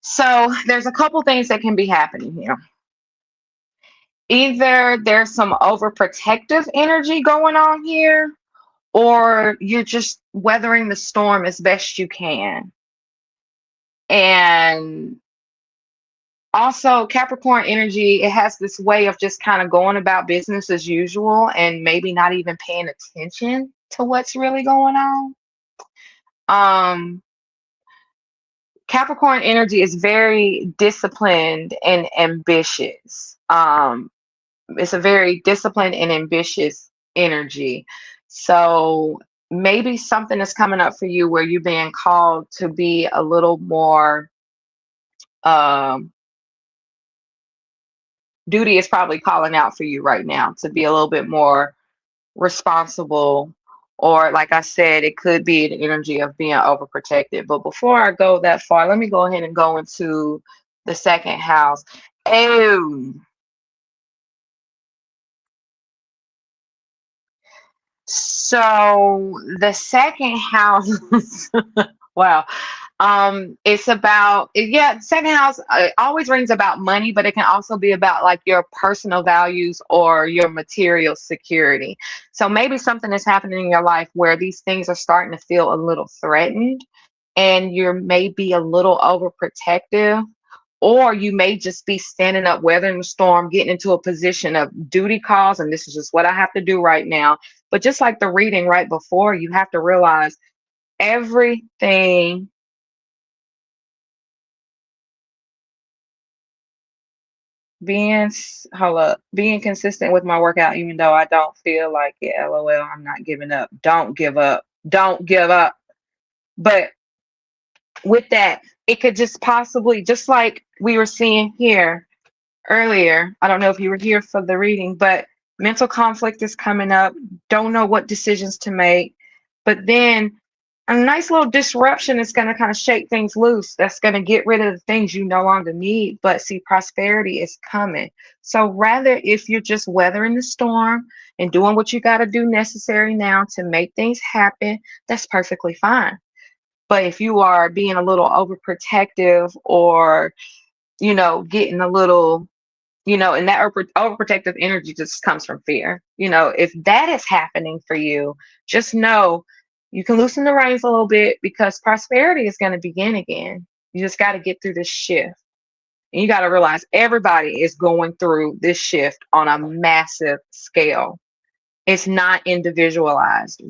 So there's a couple things that can be happening here. Either there's some overprotective energy going on here, or you're just weathering the storm as best you can. And also, Capricorn energy, it has this way of just kind of going about business as usual and maybe not even paying attention to what's really going on. Um, Capricorn energy is very disciplined and ambitious. It's a very disciplined and ambitious energy. So maybe something is coming up for you where you're being called to be a little more, um, duty is probably calling out for you right now to be a little bit more responsible. Or, like I said, it could be the energy of being overprotected. But before I go that far, let me go ahead and go into the second house. Oh, so the second house, wow. It's about, yeah, second house always rings about money, but it can also be about like your personal values or your material security. So maybe something is happening in your life where these things are starting to feel a little threatened, and you're maybe a little overprotective, or you may just be standing up, weathering the storm, getting into a position of duty calls, and this is just what I have to do right now. But just like the reading right before, you have to realize everything hold up, being consistent with my workout, even though I don't feel like it. LOL, I'm not giving up. Don't give up. Don't give up. But with that, it could just possibly, just like we were seeing here earlier, I don't know if you were here for the reading, but mental conflict is coming up. Don't know what decisions to make. But then a nice little disruption is going to kind of shake things loose. That's going to get rid of the things you no longer need. But see, prosperity is coming. So rather, if you're just weathering the storm and doing what you got to do necessary now to make things happen, that's perfectly fine. But if you are being a little overprotective, or, getting a little, and that overprotective energy just comes from fear. If that is happening for you, just know you can loosen the reins a little bit, because prosperity is going to begin again. You just got to get through this shift. And you got to realize everybody is going through this shift on a massive scale. It's not individualized.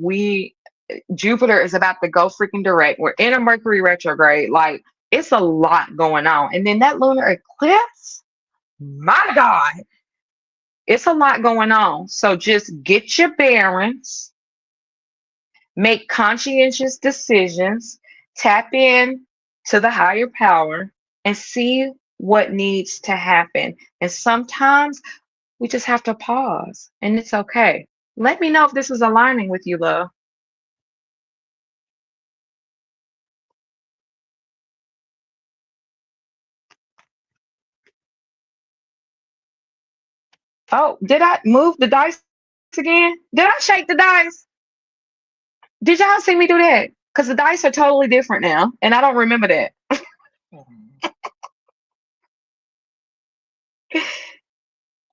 Jupiter is about to go freaking direct. We're in a Mercury retrograde. Like, it's a lot going on. And then that lunar eclipse, my God, it's a lot going on. So just get your bearings, make conscientious decisions, tap in to the higher power, and see what needs to happen. And sometimes we just have to pause, and it's okay. Let me know if this is aligning with you, love. Oh, did I move the dice again? Did I shake the dice? Did y'all see me do that? Because the dice are totally different now, and I don't remember that.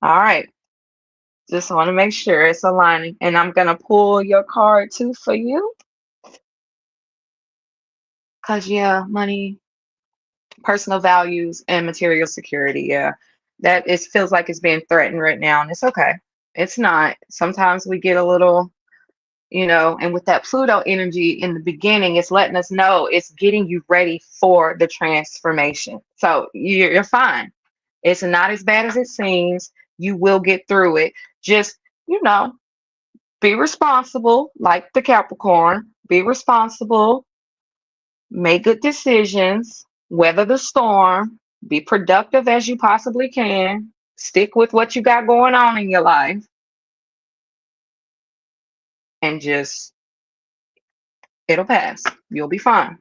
All right. Just want to make sure it's aligning. And I'm going to pull your card too for you. Because, yeah, money, personal values, and material security. Yeah. That it feels like it's being threatened right now. And it's okay. It's not. Sometimes we get a little, and with that Pluto energy in the beginning, it's letting us know it's getting you ready for the transformation. So you're fine. It's not as bad as it seems. You will get through it. Just, you know, be responsible, like the Capricorn. Be responsible, make good decisions, weather the storm, be productive as you possibly can, stick with what you got going on in your life, and just, it'll pass. You'll be fine.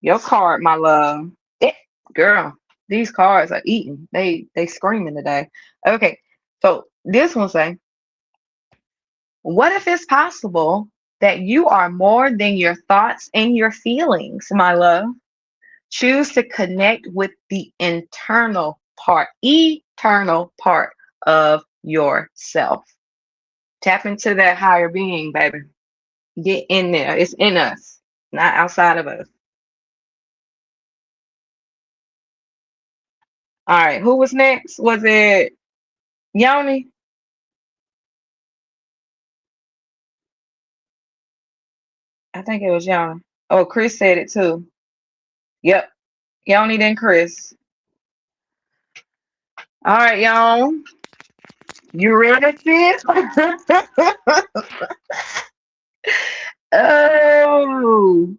Your card, my love. Eh, girl, these cards are eating. They screaming today. Okay, so this one say, what if it's possible that you are more than your thoughts and your feelings, my love? Choose to connect with the eternal part of yourself. Tap into that higher being, baby. Get in there. It's in us, not outside of us. All right. Who was next? Was it Yoni? I think it was Yoni. Oh, Chris said it too. Yep. Yoni then Chris. All right, y'all. You ready, sis? Oh,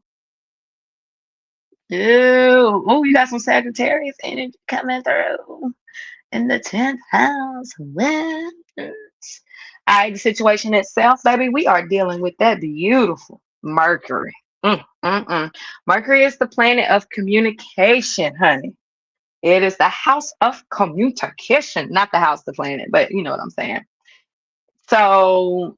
ew. Oh, you got some Sagittarius energy coming through in the 10th house. Well, all right, the situation itself, baby, we are dealing with that beautiful Mercury. Mercury is the planet of communication, honey. It is the house of communication, not the house, the planet, but you know what I'm saying. So,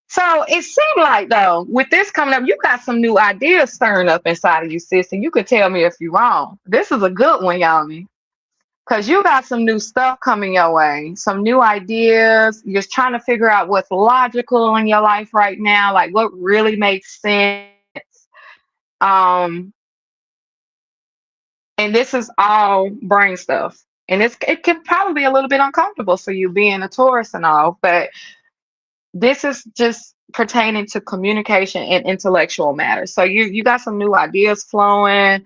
so it seemed like though, with this coming up, you got some new ideas stirring up inside of you, sis, and you could tell me if you're wrong. This is a good one, y'all. Because you got some new stuff coming your way, some new ideas. You're trying to figure out what's logical in your life right now, like what really makes sense. Um, and this is all brain stuff. And it can probably be a little bit uncomfortable for you being a Taurus and all, but this is just pertaining to communication and intellectual matters. So you got some new ideas flowing,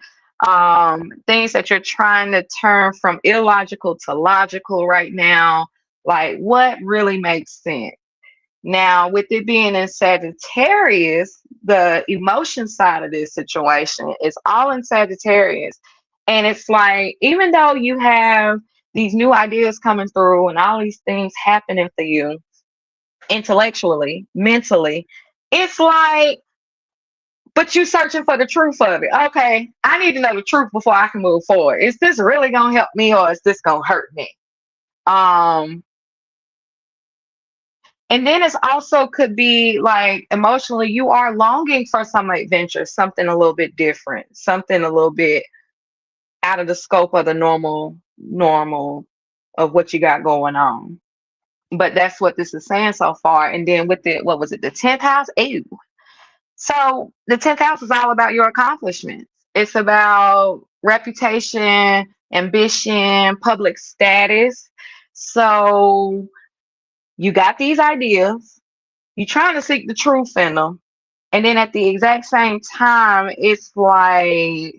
things that you're trying to turn from illogical to logical right now. Like what really makes sense? Now, with it being in Sagittarius, the emotion side of this situation is all in Sagittarius. And it's like, even though you have these new ideas coming through and all these things happening for you, intellectually, mentally, it's like, but you searching for the truth of it. Okay, I need to know the truth before I can move forward. Is this really gonna help me or is this gonna hurt me? Um, and then it's also could be like emotionally, you are longing for some adventure, something a little bit different, something a little bit out of the scope of the normal of what you got going on. But that's what this is saying so far. And then with the what was it, the 10th house? Ew. So the 10th house is all about your accomplishments. It's about reputation, ambition, public status. So you got these ideas, you're trying to seek the truth in them. And then at the exact same time, it's like,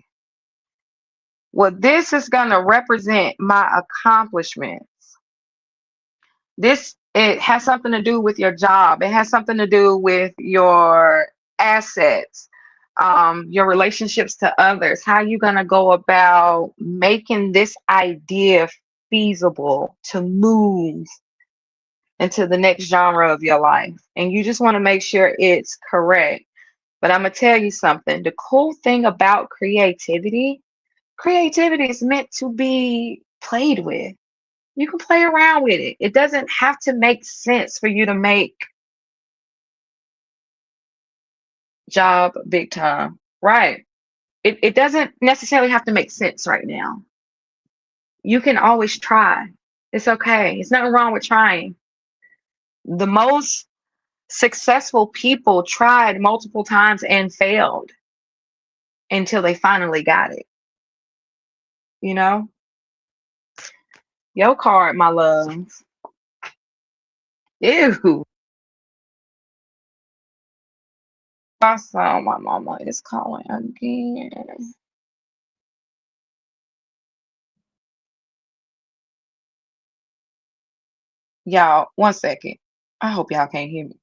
well, this is going to represent my accomplishment. This it has something to do with your job. It has something to do with your assets, your relationships to others. How you gonna go about making this idea feasible to move into the next genre of your life? And you just want to make sure it's correct. But I'm gonna tell you something. The cool thing about creativity is meant to be played with. You can play around with it. It doesn't have to make sense for you to make job big time. Right. It doesn't necessarily have to make sense right now. You can always try. It's okay. It's nothing wrong with trying. The most successful people tried multiple times and failed until they finally got it. You know? Your card, my love. Ew. I saw my mama is calling again. Y'all, one second. I hope y'all can't hear me.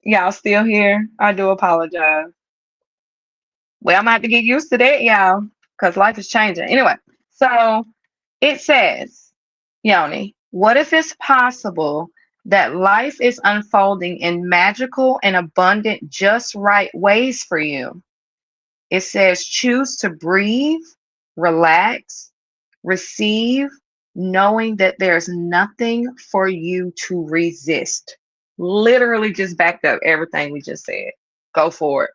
Y'all still here? I do apologize. Well, I'm gonna have to get used to that, y'all, because life is changing. Anyway, so it says, Yoni, what if it's possible that life is unfolding in magical and abundant, just right ways for you? It says, choose to breathe, relax, receive, knowing that there's nothing for you to resist. Literally just backed up everything we just said. Go for it.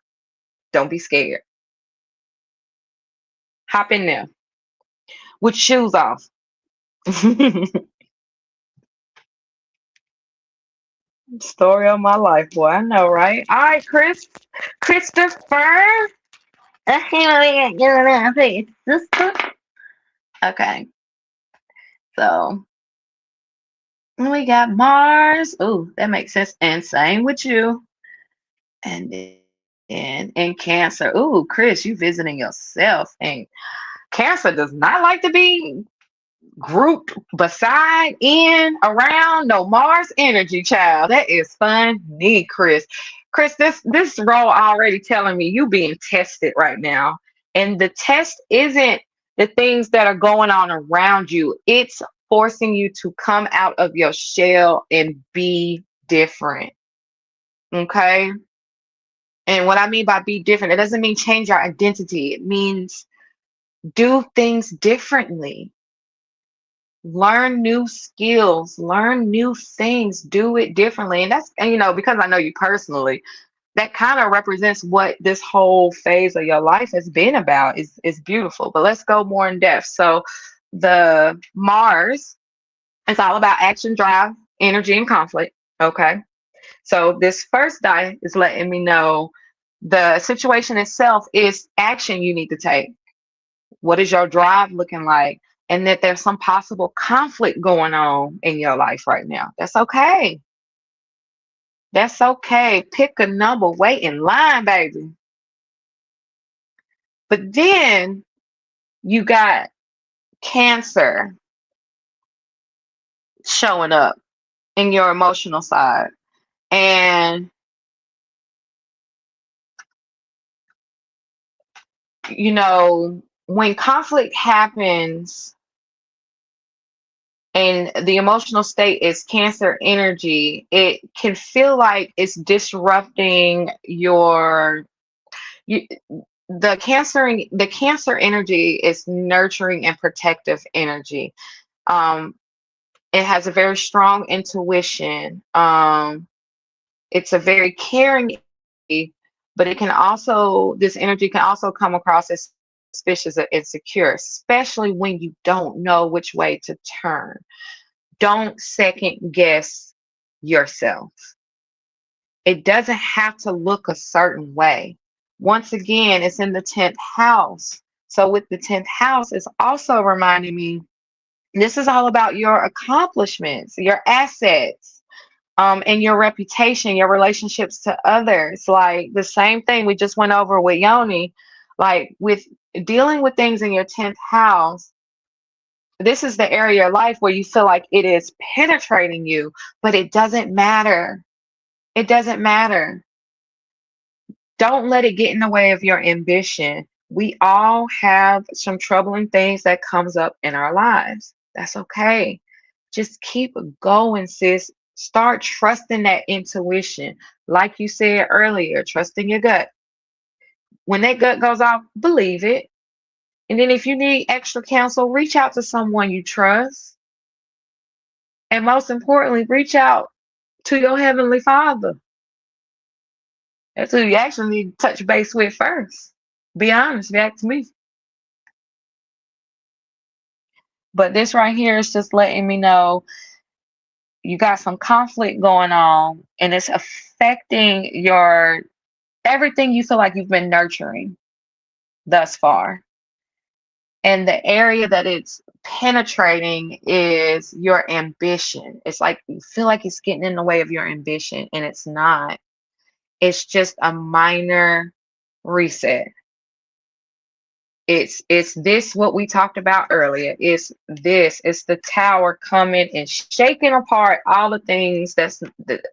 Don't be scared. Hop in there with shoes off. Story of my life, boy. I know, right? All right, Christopher. Okay, so we got Mars. Oh, that makes sense. And same with you. And then in Cancer. Ooh, Chris, you visiting yourself. And Cancer does not like to be grouped beside, in, around no Mars energy, child. That is funny, Chris. Chris, this role already telling me you being tested right now. And the test isn't the things that are going on around you. It's forcing you to come out of your shell and be different. Okay? And what I mean by be different, it doesn't mean change your identity. It means do things differently. Learn new skills, learn new things, do it differently. And that's, and because I know you personally, that kind of represents what this whole phase of your life has been about. Is beautiful. But let's go more in depth. So the Mars is all about action, drive, energy, and conflict. Okay. So this first die is letting me know the situation itself is action you need to take. What is your drive looking like? And that there's some possible conflict going on in your life right now. That's okay. That's okay. Pick a number, wait in line, baby. But then you got Cancer showing up in your emotional side. And, when conflict happens, and the emotional state is Cancer energy, it can feel like it's disrupting you, the Cancer energy is nurturing and protective energy. Um, it has a very strong intuition. It's a very caring energy, but this energy can also come across as suspicious and insecure, especially when you don't know which way to turn. Don't second guess yourself. It doesn't have to look a certain way. Once again, it's in the 10th house. So, with the 10th house, it's also reminding me this is all about your accomplishments, your assets, and your reputation, your relationships to others. Like the same thing we just went over with Yoni, like with dealing with things in your 10th house. This is the area of your life where you feel like it is penetrating you, but it doesn't matter. It doesn't matter. Don't let it get in the way of your ambition. We all have some troubling things that comes up in our lives. That's okay. Just keep going, sis. Start trusting that intuition. Like you said earlier, trusting your gut. When that gut goes off, believe it. And then if you need extra counsel, reach out to someone you trust. And most importantly, reach out to your Heavenly Father. That's who you actually need to touch base with first. Be honest, back to me. But this right here is just letting me know you got some conflict going on and it's affecting your everything you feel like you've been nurturing thus far. And the area that it's penetrating is your ambition. It's like you feel like it's getting in the way of your ambition, and it's not. It's just a minor reset. It's this what we talked about earlier. It's the tower coming and shaking apart all the things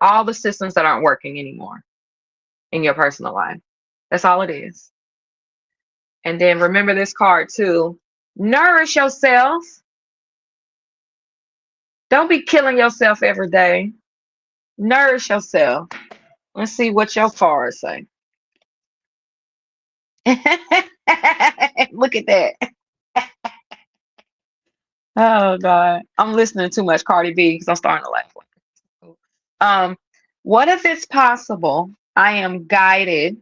all the systems that aren't working anymore in your personal life. That's all it is. And then remember this card too. Nourish yourself. Don't be killing yourself every day. Nourish yourself. Let's see what your cards say. Look at that. Oh God. I'm listening to too much Cardi B because I'm starting to laugh. Um, what if it's possible I am guided,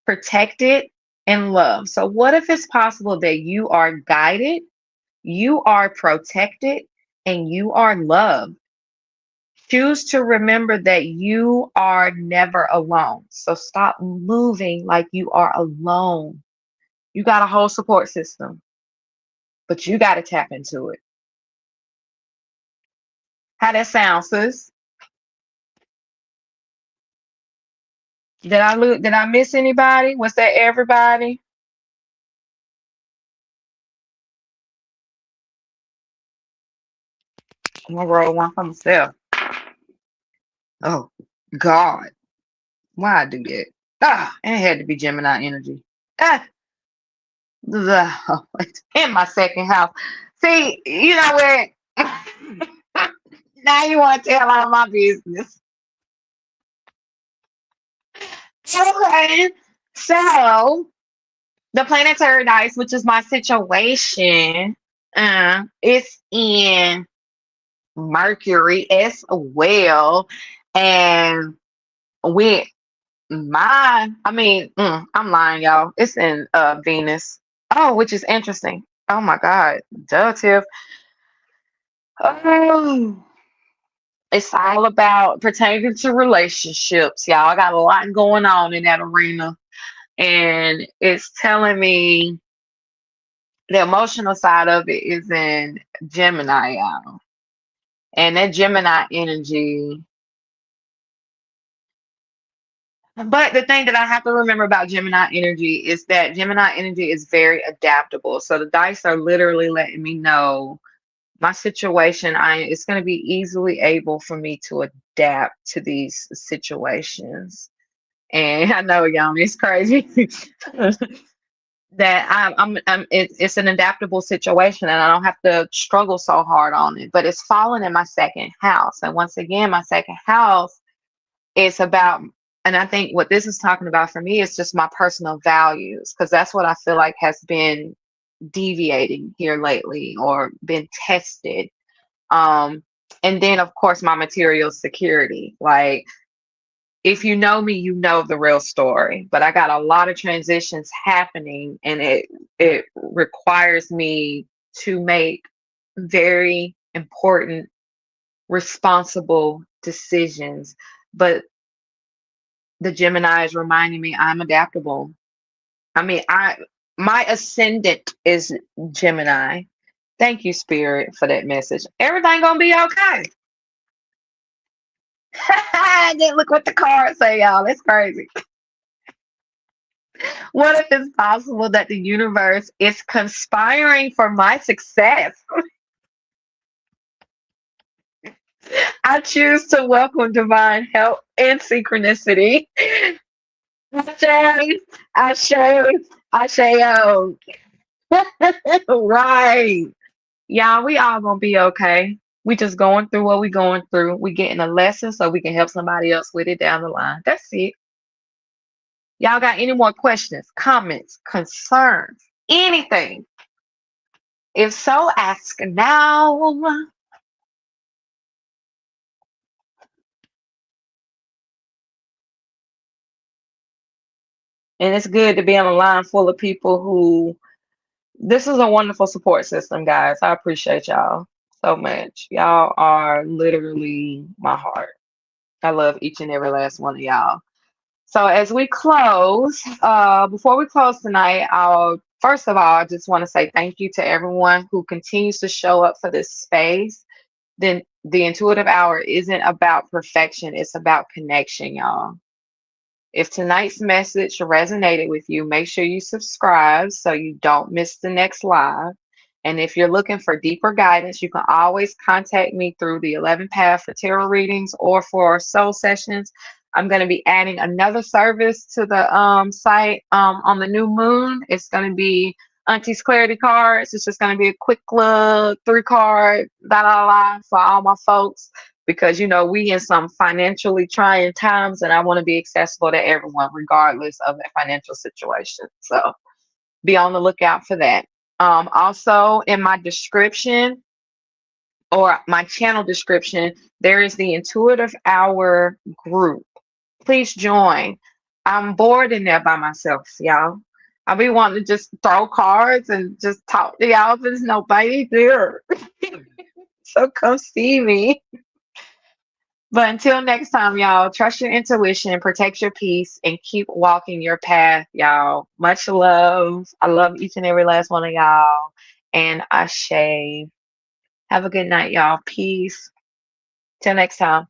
protected, and loved? So what if it's possible that you are guided, you are protected, and you are loved? Choose to remember that you are never alone. So stop moving like you are alone. You got a whole support system, but you got to tap into it. How that sound, sis? Did I miss anybody? Was that everybody? I'm gonna roll one for myself. Oh God, why I do that? Ah, it had to be Gemini energy. Ah, in my second house. See, you know what? Now you want to tell all my business. Okay, so the planetary dice, which is my situation, it's in Mercury as well, and with I'm lying, y'all. It's in Venus. Oh, which is interesting. Oh my God, duh, Tiff. Oh, it's all about pertaining to relationships, y'all. I got a lot going on in that arena, and it's telling me the emotional side of it is in Gemini, y'all. And that Gemini energy. But the thing that I have to remember about Gemini energy is that Gemini energy is very adaptable. So the dice are literally letting me know my situation. It's going to be easily able for me to adapt to these situations. And I know, y'all, it's crazy that it's an adaptable situation and I don't have to struggle so hard on it. But it's fallen in my second house. And once again, my second house is about, and I think what this is talking about for me is just my personal values, because that's what I feel like has been deviating here lately or been tested. Um, and then of course my material security. Like if you know me, you know the real story. But I got a lot of transitions happening, and it requires me to make very important, responsible decisions. But the Gemini is reminding me I'm adaptable. I mean, I my ascendant is Gemini. Thank you, Spirit, for that message. Everything gonna be okay. Then look what the cards say, y'all. That's crazy. What if it's possible that the universe is conspiring for my success? I choose to welcome divine help and synchronicity. Ashe, Ashe, Asheo. Right. Y'all, we all gonna be okay. We just going through what we going through. We getting a lesson so we can help somebody else with it down the line. That's it. Y'all got any more questions, comments, concerns, anything? If so, ask now. And it's good to be on a line full of people who, this is a wonderful support system, guys. I appreciate y'all so much. Y'all are literally my heart. I love each and every last one of y'all. So as we close, before we close tonight, I'll first of all, I just want to say thank you to everyone who continues to show up for this space. Then the intuitive hour isn't about perfection, it's about connection, y'all. If tonight's message resonated with you, make sure you subscribe so you don't miss the next live. And if you're looking for deeper guidance, you can always contact me through the 11 Path for tarot readings or for soul sessions. I'm going to be adding another service to the site on the new moon. It's going to be Auntie's Clarity Cards. It's just going to be a quick little 3 card, da da da, for all my folks because we in some financially trying times, and I want to be accessible to everyone regardless of their financial situation. So be on the lookout for that. Also, in my description or my channel description, there is the Intuitive Hour group. Please join. I'm bored in there by myself, y'all. I be wanting to just throw cards and just talk to y'all, but there's nobody there. So come see me. But until next time, y'all, trust your intuition, protect your peace, and keep walking your path, y'all. Much love. I love each and every last one of y'all. And Ashe. Have a good night, y'all. Peace. Till next time.